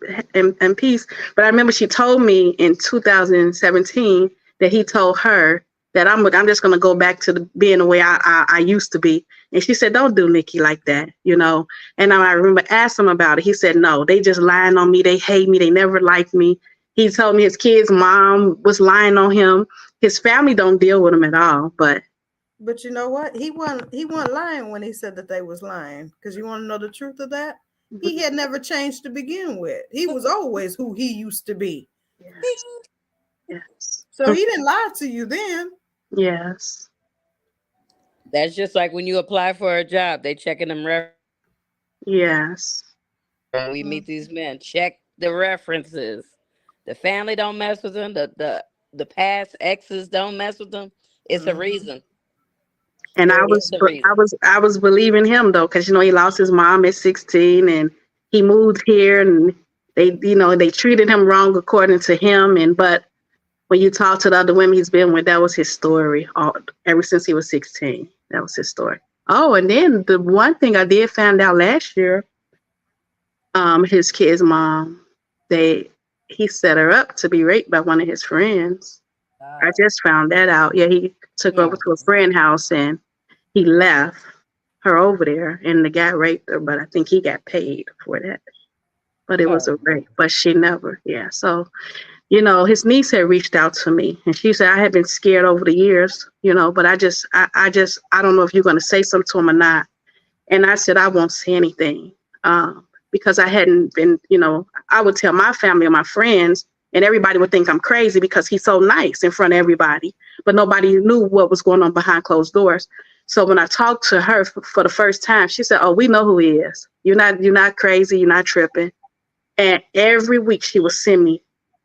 peace. But I remember she told me in 2017 that he told her that I'm just gonna go back to being the way I used to be. And she said, "Don't do Nikki like that." And I remember asking him about it. He said, "No, they just lying on me. They hate me. They never liked me." He told me his kid's mom was lying on him. His family don't deal with him at all, but But you know what? He wasn't lying when he said that they was lying. Because you want to know the truth of that? He had never changed to begin with. He was always who he used to be. yes, yes. So he didn't lie to you then. Yes. That's just like when you apply for a job, they checking them Yes. when we meet these men. Check the references. The family don't mess with them. The past exes don't mess with them. It's a Mm-hmm. reason. And There is a reason. I was believing him though, because he lost his mom at 16, and he moved here, and they treated him wrong according to him. And but when you talk to the other women he's been with, that was his story. Ever since he was 16, that was his story. Oh, and then the one thing I did find out last year, his kid's mom, they he set her up to be raped by one of his friends. I God. just found that out. Yeah, he took her over Hmm. to a friend's house and he left her over there, and the guy raped her, but I think he got paid for that. But it was Oh, a rape, but she never, yeah. So, his niece had reached out to me, and she said, I had been scared over the years, but I don't know if you're going to say something to him or not. And I said, I won't say anything, because I hadn't been, I would tell my family or my friends, and everybody would think I'm crazy because he's so nice in front of everybody. But nobody knew what was going on behind closed doors. So when I talked to her for the first time, she said, "Oh, we know who he is. You're not crazy. You're not tripping." And every week she would send me,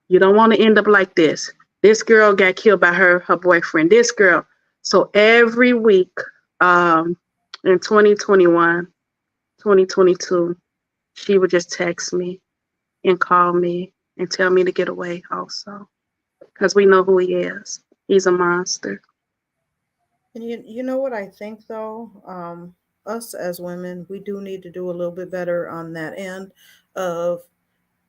"You don't want to end up like this. This girl got killed by her boyfriend. This girl." So every week, in 2021, 2022, she would just text me and call me and tell me to get away also. Because we know who he is. He's a monster. And you know what I think though? Us as women, we do need to do a little bit better on that end of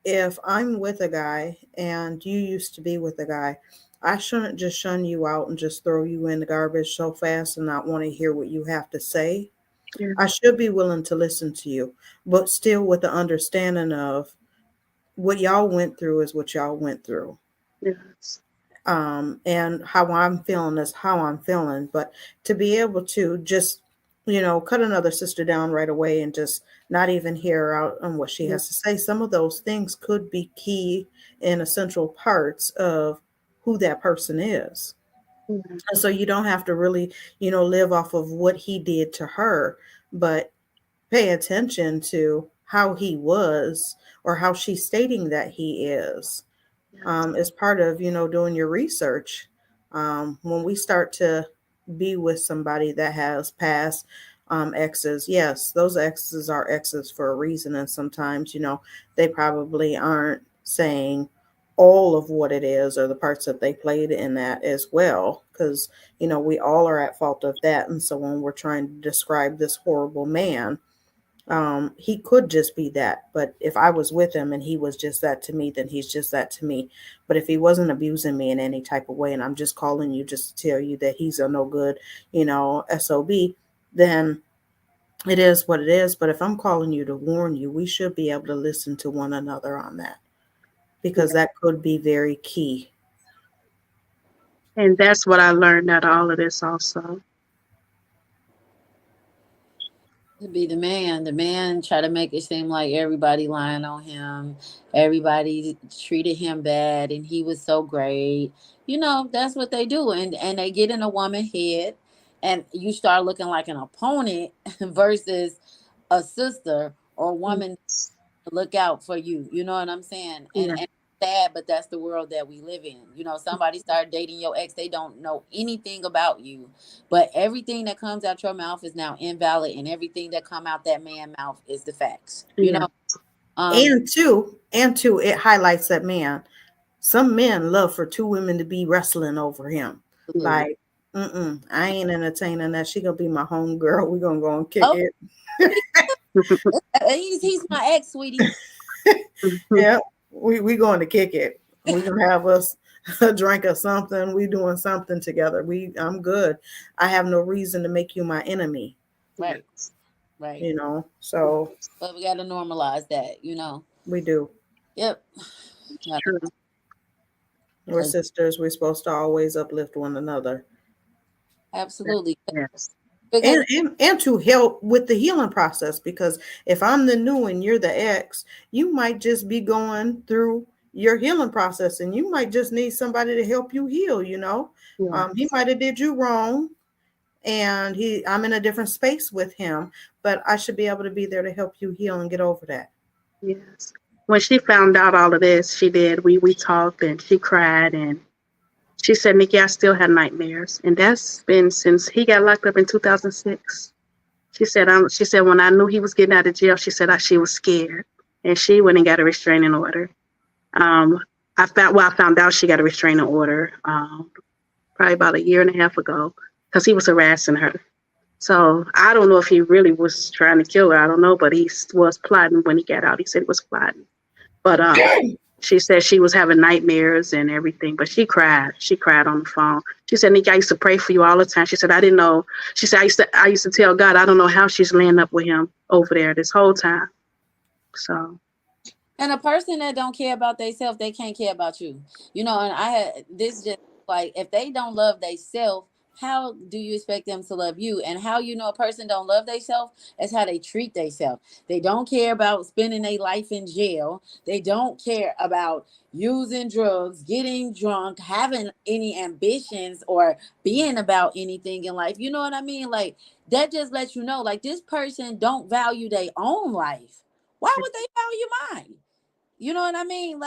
if I'm with a guy and you used to be with a guy, I shouldn't just shun you out and just throw you in the garbage so fast and not want to hear what you have to say. Yeah. I should be willing to listen to you, but still with the understanding of what y'all went through is what y'all went through. Yes. And how I'm feeling is how I'm feeling. But to be able to just, cut another sister down right away and just not even hear her out on what she Yeah. has to say, some of those things could be key and essential parts of who that person is. Yeah. And so you don't have to really, live off of what he did to her, but pay attention to how he was or how she's stating that he Yes. is part of, doing your research. When we start to be with somebody that has past exes, yes, those exes are exes for a reason. And sometimes, they probably aren't saying all of what it is or the parts that they played in that as well. Because, we all are at fault of that. And so when we're trying to describe this horrible man, he could just be that. But if I was with him and he was just that to me, then he's just that to me. But if he wasn't abusing me in any type of way, and I'm just calling you just to tell you that he's a no good, SOB, then it is what it is. But if I'm calling you to warn you, we should be able to listen to one another on that, because Yeah. that could be very key. And that's what I learned out of all of this also. To be the man. The man try to make it seem like everybody lying on him. Everybody treated him bad and he was so great. That's what they do. And they get in a woman head and you start looking like an opponent versus a sister or a woman Yes. to look out for you. You know what I'm saying? And Yeah. and sad, but that's the world that we live in. Somebody started dating your ex, they don't know anything about you, but everything that comes out your mouth is now invalid, and everything that come out that man mouth is the facts. Yeah. Um, And two, it highlights that man. Some men love for two women to be wrestling over him. absolutely. Like, I ain't entertaining that. She gonna be my home girl. We gonna go and kick Oh, it. he's my ex, sweetie. Yeah, we going to kick it. We gonna have us a drink or something. We doing something together. I'm good. I have no reason to make you my enemy. Right, Yes. right. So But we got to normalize that. we do. Yep. True. We're Because sisters. We're supposed to always uplift one another. absolutely. Yes. Because And to help with the healing process, because if I'm the new and you're the ex, you might just be going through your healing process and you might just need somebody to help you heal. He Yes. might have did you wrong, and I'm in a different space with him, but I should be able to be there to help you heal and get over that. Yes. When she found out all of this, she did. We talked and she cried and she said, Nikki, I still have nightmares. And that's been since he got locked up in 2006. She said when I knew he was getting out of jail, she was scared. And she went and got a restraining order. Um, I found out she got a restraining order probably about a year and a half ago because he was harassing her. So I don't know if he really was trying to kill her. I don't know, but he was plotting when he got out. He said he was plotting. But she said she was having nightmares and everything. But she cried. She cried on the phone. She said, Nikki, I used to pray for you all the time. She said, I didn't know. She said, I used to tell God, I don't know how she's laying up with him over there this whole time. So And a person that don't care about themselves, they can't care about you. And I had this just like if they don't love themselves, how do you expect them to love you? And how a person don't love themselves is how they treat themselves. They don't care about spending their life in jail. They don't care about using drugs, getting drunk, having any ambitions or being about anything in life. You know what I mean? Like that just lets you know like this person don't value their own life. Why would they value mine? You know what I mean?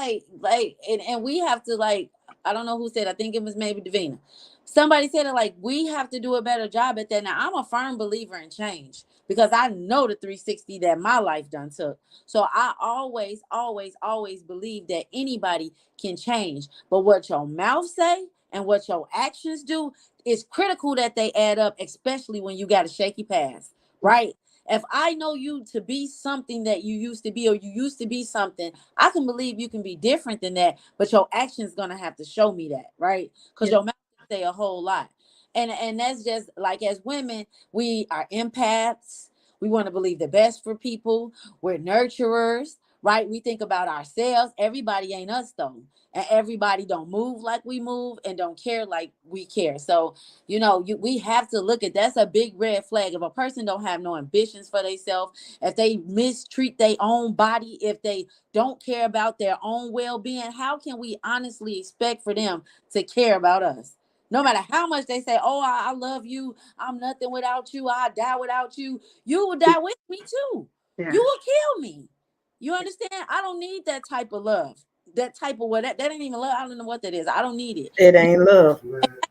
And we have to I don't know who said, I think it was maybe Davina. Somebody said it like we have to do a better job at that. Now I'm a firm believer in change because I know the 360 that my life done took. So I always, always, always believe that anybody can change. But what your mouth say and what your actions do is critical that they add up, especially when you got a shaky past, right? If I know you to be something that you used to be, or you used to be something, I can believe you can be different than that, but your action's gonna have to show me that, right? Because yeah, your mouth can say a whole lot. And that's just like as women, we are empaths. We want to believe the best for people. We're nurturers, right? We think about ourselves. Everybody ain't us though. And everybody don't move like we move and don't care like we care. So, we have to look at that's a big red flag. If a person don't have no ambitions for themselves, if they mistreat their own body, if they don't care about their own well-being, how can we honestly expect for them to care about us? No matter how much they say, oh, I love you, I'm nothing without you, I die without you, you will die with me too. Yeah. you will kill me. You understand? I don't need that type of love. That type of what that ain't even love. I don't know what that is. I don't need it. It ain't love.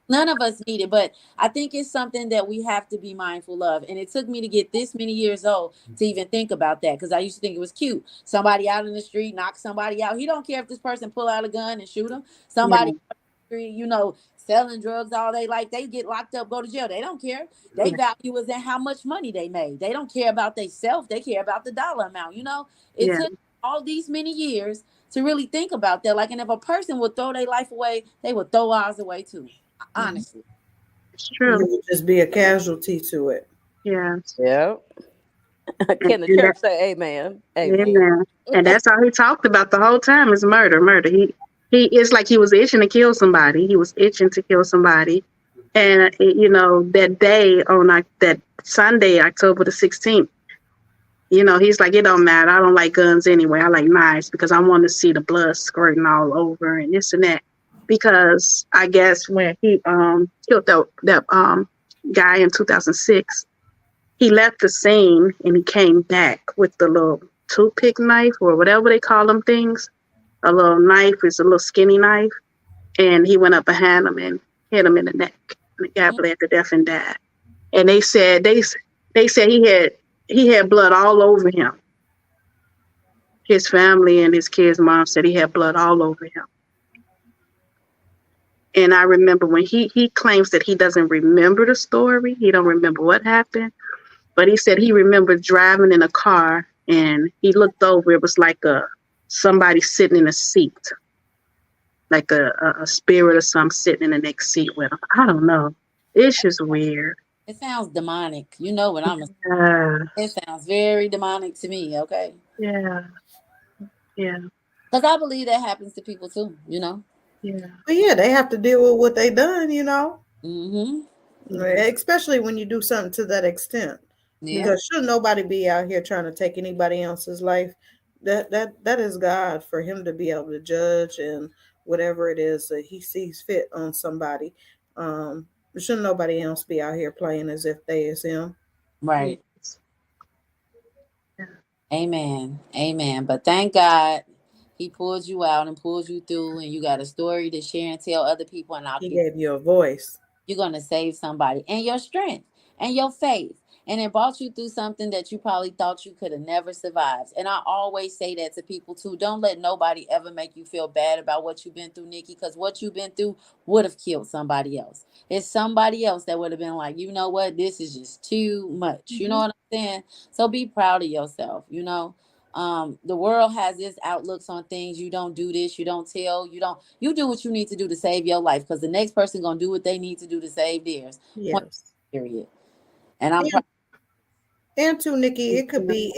None of us need it, but I think it's something that we have to be mindful of. And it took me to get this many years old to even think about that, because I used to think it was cute. Somebody out in the street knock somebody out. He don't care if this person pull out a gun and shoot him. Yeah. Somebody, selling drugs all day, like they get locked up, go to jail. They don't care. They Yeah. value is in how much money they made. They don't care about they self. They care about the dollar amount. It Yeah. took all these many years to really think about that. Like, and if a person would throw their life away, they would throw ours away too. Honestly. It's You true. would just be a casualty to it. Yes. Yeah. And, Can the and that, church say amen? Amen. amen. And that's all he talked about the whole time is murder, murder. He it's like he was itching to kill somebody. He was itching to kill somebody. And that day on like that Sunday, October the 16th, he's like, it don't matter. I don't like guns anyway. I like knives because I want to see the blood squirting all over and this and that. Because I guess when he killed that guy in 2006, he left the scene and he came back with the little toothpick knife or whatever they call them things. A little knife is a little skinny knife, and he went up behind him and hit him in the neck. And the guy bled to death and died. And they said he had blood all over him. His family and his kid's mom said he had blood all over him. And I remember when he claims that he doesn't remember the story. He don't remember what happened. But he said he remembered driving in a car and he looked over. It was like somebody sitting in a seat, like a spirit or something sitting in the next seat with him. I don't know. It's just weird. It sounds demonic. You know what I'm Yeah, It sounds very demonic to me, okay? yeah, yeah, Because I believe that happens to people too, yeah, But yeah, they have to deal with what they done, Mm-hmm. especially when you do something to that extent. Yeah. Because should nobody be out here trying to take anybody else's life? That is God for him to be able to judge and whatever it is that he sees fit on somebody. Shouldn't nobody else be out here playing as if they is him? yeah, Right. yeah. Amen. Amen. But thank God he pulled you out and pulled you through, and you got a story to share and tell other people. And He gave you a voice. you're going to save somebody, and your strength and your faith. And it brought you through something that you probably thought you could have never survived. And I always say that to people too. Don't let nobody ever make you feel bad about what you've been through, Nikki, because what you've been through would have killed somebody else. It's somebody else that would have been like, you know what, this is just too much. You know Mm-hmm. what I'm saying? So be proud of yourself. The world has its outlooks on things. You don't do this, you don't tell, you do what you need to do to save your life, because the next person gonna do what they need to do to save theirs. Point, Yes. period. And I'm proud. And and too, Nikki, it could be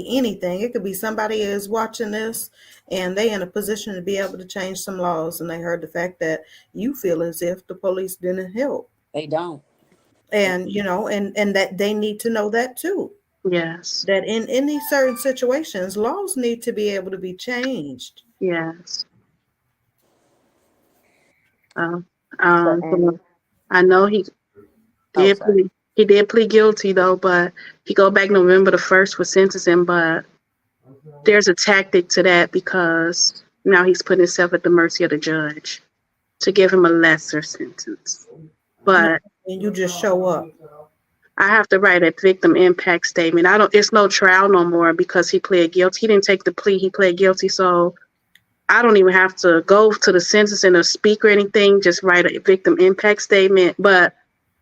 anything. It could be somebody is watching this and they in a position to be able to change some laws, and they heard the fact that you feel as if the police didn't help. They don't. And and that they need to know that too. Yes, That in any certain situations, laws need to be able to be changed. yes. Um, So, so Amy. I know Oh, did sorry. plead, he did plead guilty though, but he go back November the 1st for sentencing. But there's a tactic to that because now he's putting himself at the mercy of the judge to give him a lesser sentence. But And you just show up. I have to write a victim impact statement. I don't. It's no trial no more because he pled guilty. He didn't take the plea. He pled guilty. So I don't even have to go to the sentencing or speak or anything. Just write a victim impact statement. But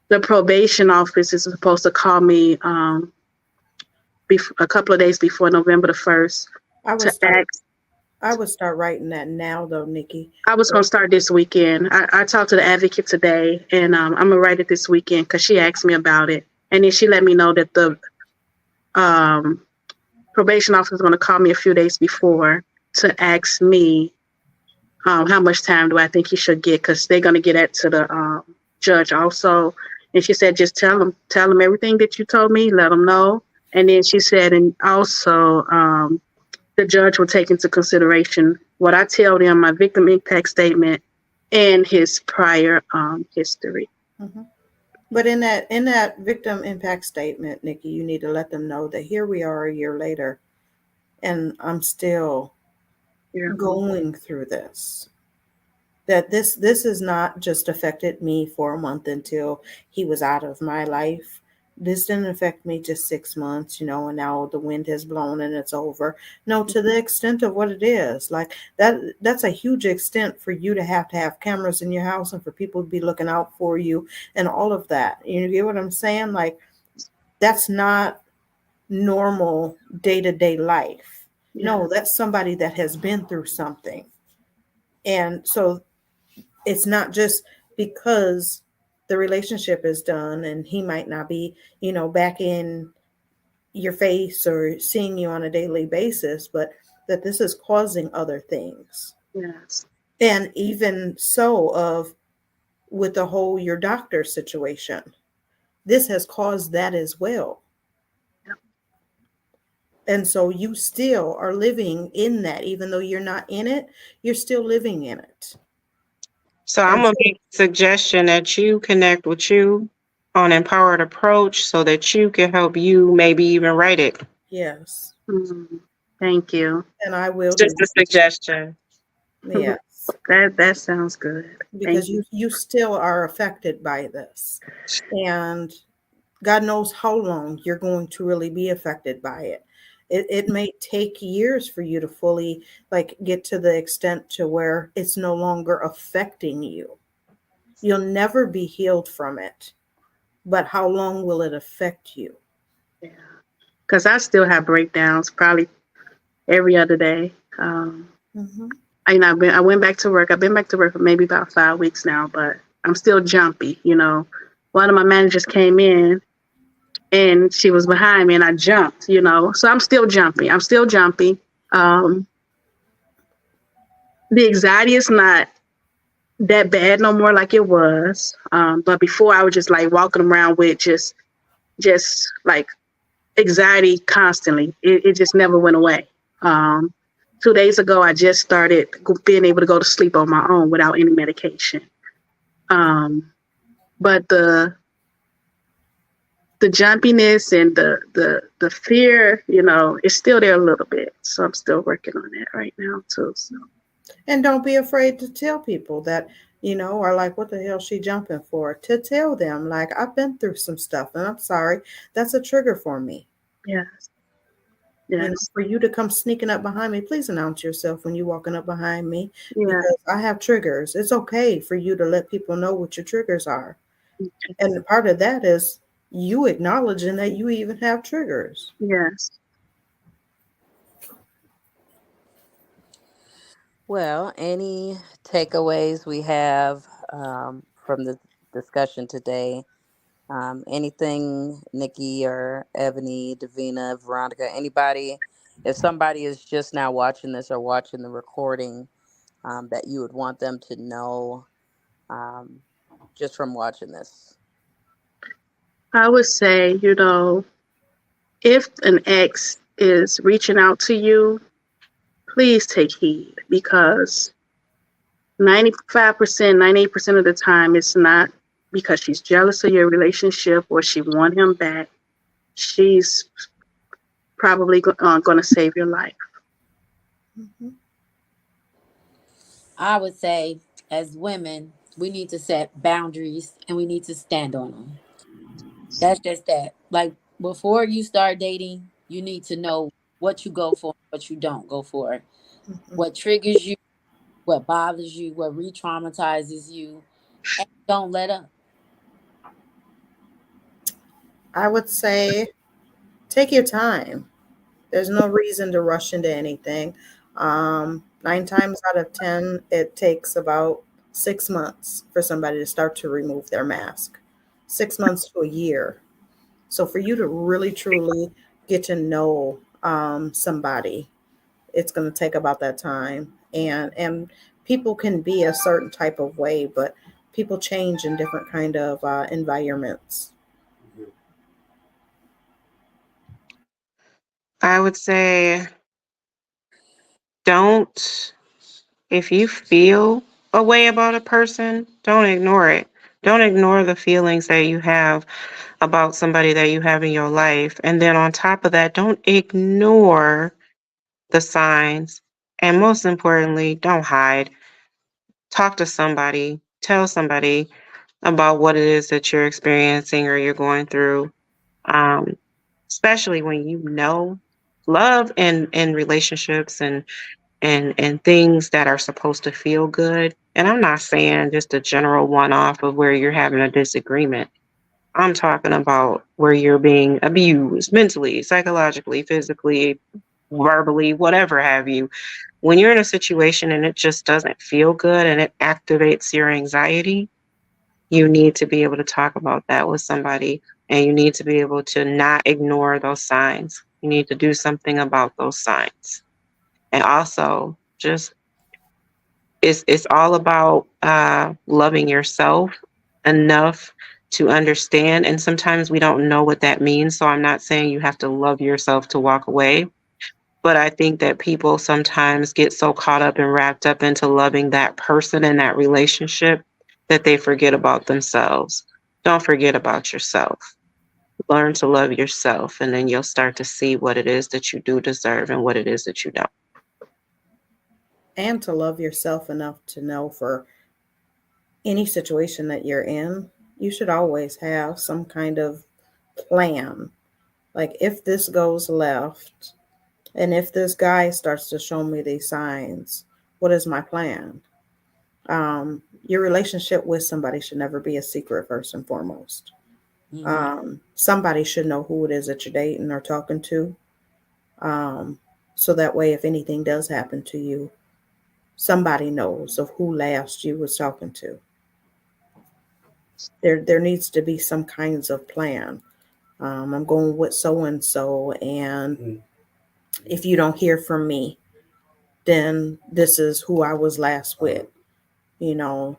the probation office is supposed to call me a couple of days before November the 1st I would to start. ask. I would start writing that now, though, Nikki. I was going to start this weekend. I talked to the advocate today, and I'm going to write it this weekend because she asked me about it. And then she let me know that the probation officer is going to call me a few days before to ask me how much time do I think he should get, because they're going to get that to the judge also. And she said, just tell him everything that you told me, let him know. And then she said, and also the judge will take into consideration what I tell them, my victim impact statement, and his prior history. Mhm. But in that victim impact statement, Nikki, you need to let them know that here we are a year later, and I'm still Yeah. going through this. That this has not just affected me for a month until he was out of my life. This didn't affect me just 6 months, and now the wind has blown and it's over. No, to the extent of what it is, like that's a huge extent for you to have cameras in your house and for people to be looking out for you and all of that. You get what I'm saying? Like that's not normal day-to-day life. Yeah. No, that's somebody that has been through something. And so it's not just because the relationship is done and he might not be, back in your face or seeing you on a daily basis, but that this is causing other things. Yes. And even so, of with the whole your doctor situation, this has caused that as well. Yep. And so you still are living in that, even though you're not in it, you're still living in it. So I'm And gonna make a suggestion that you connect with you on Empowered Approach so that you can help you maybe even write it. yes, Mm. Thank you. and I It's will do just a suggestion. yes. That sounds good. Thank Because you. you still are affected by this, and God knows how long you're going to really be affected by it. It may take years for you to fully like get to the extent to where it's no longer affecting you. You'll never be healed from it, but how long will it affect you? Yeah. Because I still have breakdowns probably every other day. Hmm. I went back to work. I've been back to work for maybe about 5 weeks now, but I'm still jumpy. One of my managers came in and she was behind me and I jumped. So I'm still jumpy. I'm still jumpy. Um, the anxiety is not that bad no more like it was. But before I was just like walking around with just like anxiety constantly. It just never went away. Um, 2 days ago, I just started being able to go to sleep on my own without any medication. Um, but the jumpiness and the fear, is still there a little bit. So I'm still working on that right now too. So And don't be afraid to tell people that, are like, what the hell she jumping for? To tell them, like, I've been through some stuff and I'm sorry. That's a trigger for me. yes, yes, For you to come sneaking up behind me, please announce yourself when you're walking up behind me yeah, because I have triggers. It's okay for you to let people know what your triggers are. And part of that is you acknowledging that you even have triggers. yes. Well, any takeaways we have from the discussion today? Anything, Nikki or Ebony, Davina, Veronica, anybody, if somebody is just now watching this or watching the recording, that you would want them to know um, just from watching this? I would say, if an ex is reaching out to you, please take heed because 95%, 98% of the time, it's not because she's jealous of your relationship or she want him back. She's probably going to save your life. Mhm. I would say, as women, we need to set boundaries and we need to stand on them. That's just that. Like, before you start dating, you need to know what you go for, what you don't go for, Mhm. what triggers you, what bothers you, what re traumatizes you, and don't let up. I would say take your time. There's no reason to rush into anything. 9 times out of 10, it takes about 6 months for somebody to start to remove their mask. 6 months to a year. So for you to really truly get to know somebody, it's going to take about that time. And people can be a certain type of way, but people change in different kind of environments. I would say don't, if you feel a way about a person, don't ignore it. Don't ignore the feelings that you have about somebody that you have in your life. And then on top of that, don't ignore the signs. And most importantly, don't hide. Talk to somebody, tell somebody about what it is that you're experiencing or you're going through. Um, Especially when you know love and relationships and things that are supposed to feel good. And I'm not saying just a general one off of where you're having a disagreement. I'm talking about where you're being abused mentally, psychologically, physically, verbally, whatever have you. When you're in a situation and it just doesn't feel good and it activates your anxiety, you need to be able to talk about that with somebody, and you need to be able to not ignore those signs. You need to do something about those signs. And also just it's all about loving yourself enough to understand. And sometimes we don't know what that means. So I'm not saying you have to love yourself to walk away. But I think that people sometimes get so caught up and wrapped up into loving that person and that relationship that they forget about themselves. Don't forget about yourself. Learn to love yourself, and then you'll start to see what it is that you do deserve and what it is that you don't. And to love yourself enough to know for any situation that you're in, you should always have some kind of plan. Like, if this goes left, and if this guy starts to show me these signs, what is my plan? Your relationship with somebody should never be a secret, first and foremost. Somebody should know who it is that you're dating or talking to. So that way, if anything does happen to you, somebody knows of who last you was talking to. There needs to be some kinds of plan. I'm going with so and so, and if you don't hear from me, then this is who I was last with. You know,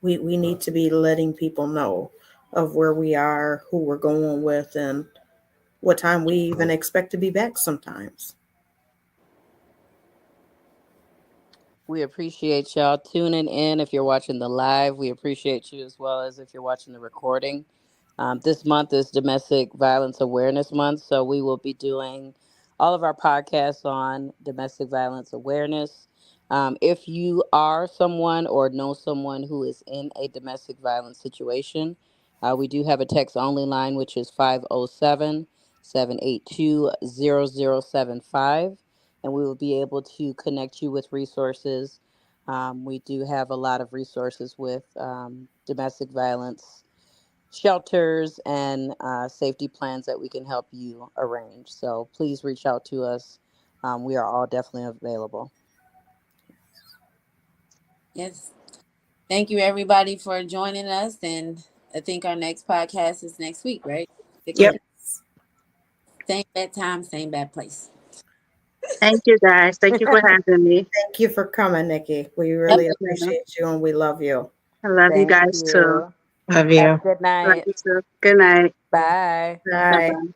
we need to be letting people know of where we are, who we're going with, and what time we even expect to be back sometimes. We appreciate y'all tuning in. If you're watching the live, we appreciate you as well as if you're watching the recording. This month is Domestic Violence Awareness Month, so we will be doing all of our podcasts on domestic violence awareness. If you are someone or know someone who is in a domestic violence situation, we do have a text only line, which is 507-782-0075, and we will be able to connect you with resources. We do have a lot of resources with domestic violence shelters and safety plans that we can help you arrange. So please reach out to us. We are all definitely available. Yes. Thank you, everybody, for joining us. And I think our next podcast is next week, right? Yep. Yes. Same bad time, same bad place. Thank you guys. Thank you for having me. Thank you for coming, Nikki. We Yep. really Yeah. appreciate you and we love you. I love you Thank guys too. you. Love Have a you. good Love night. you too. Good night. Bye. Bye Bye. bye.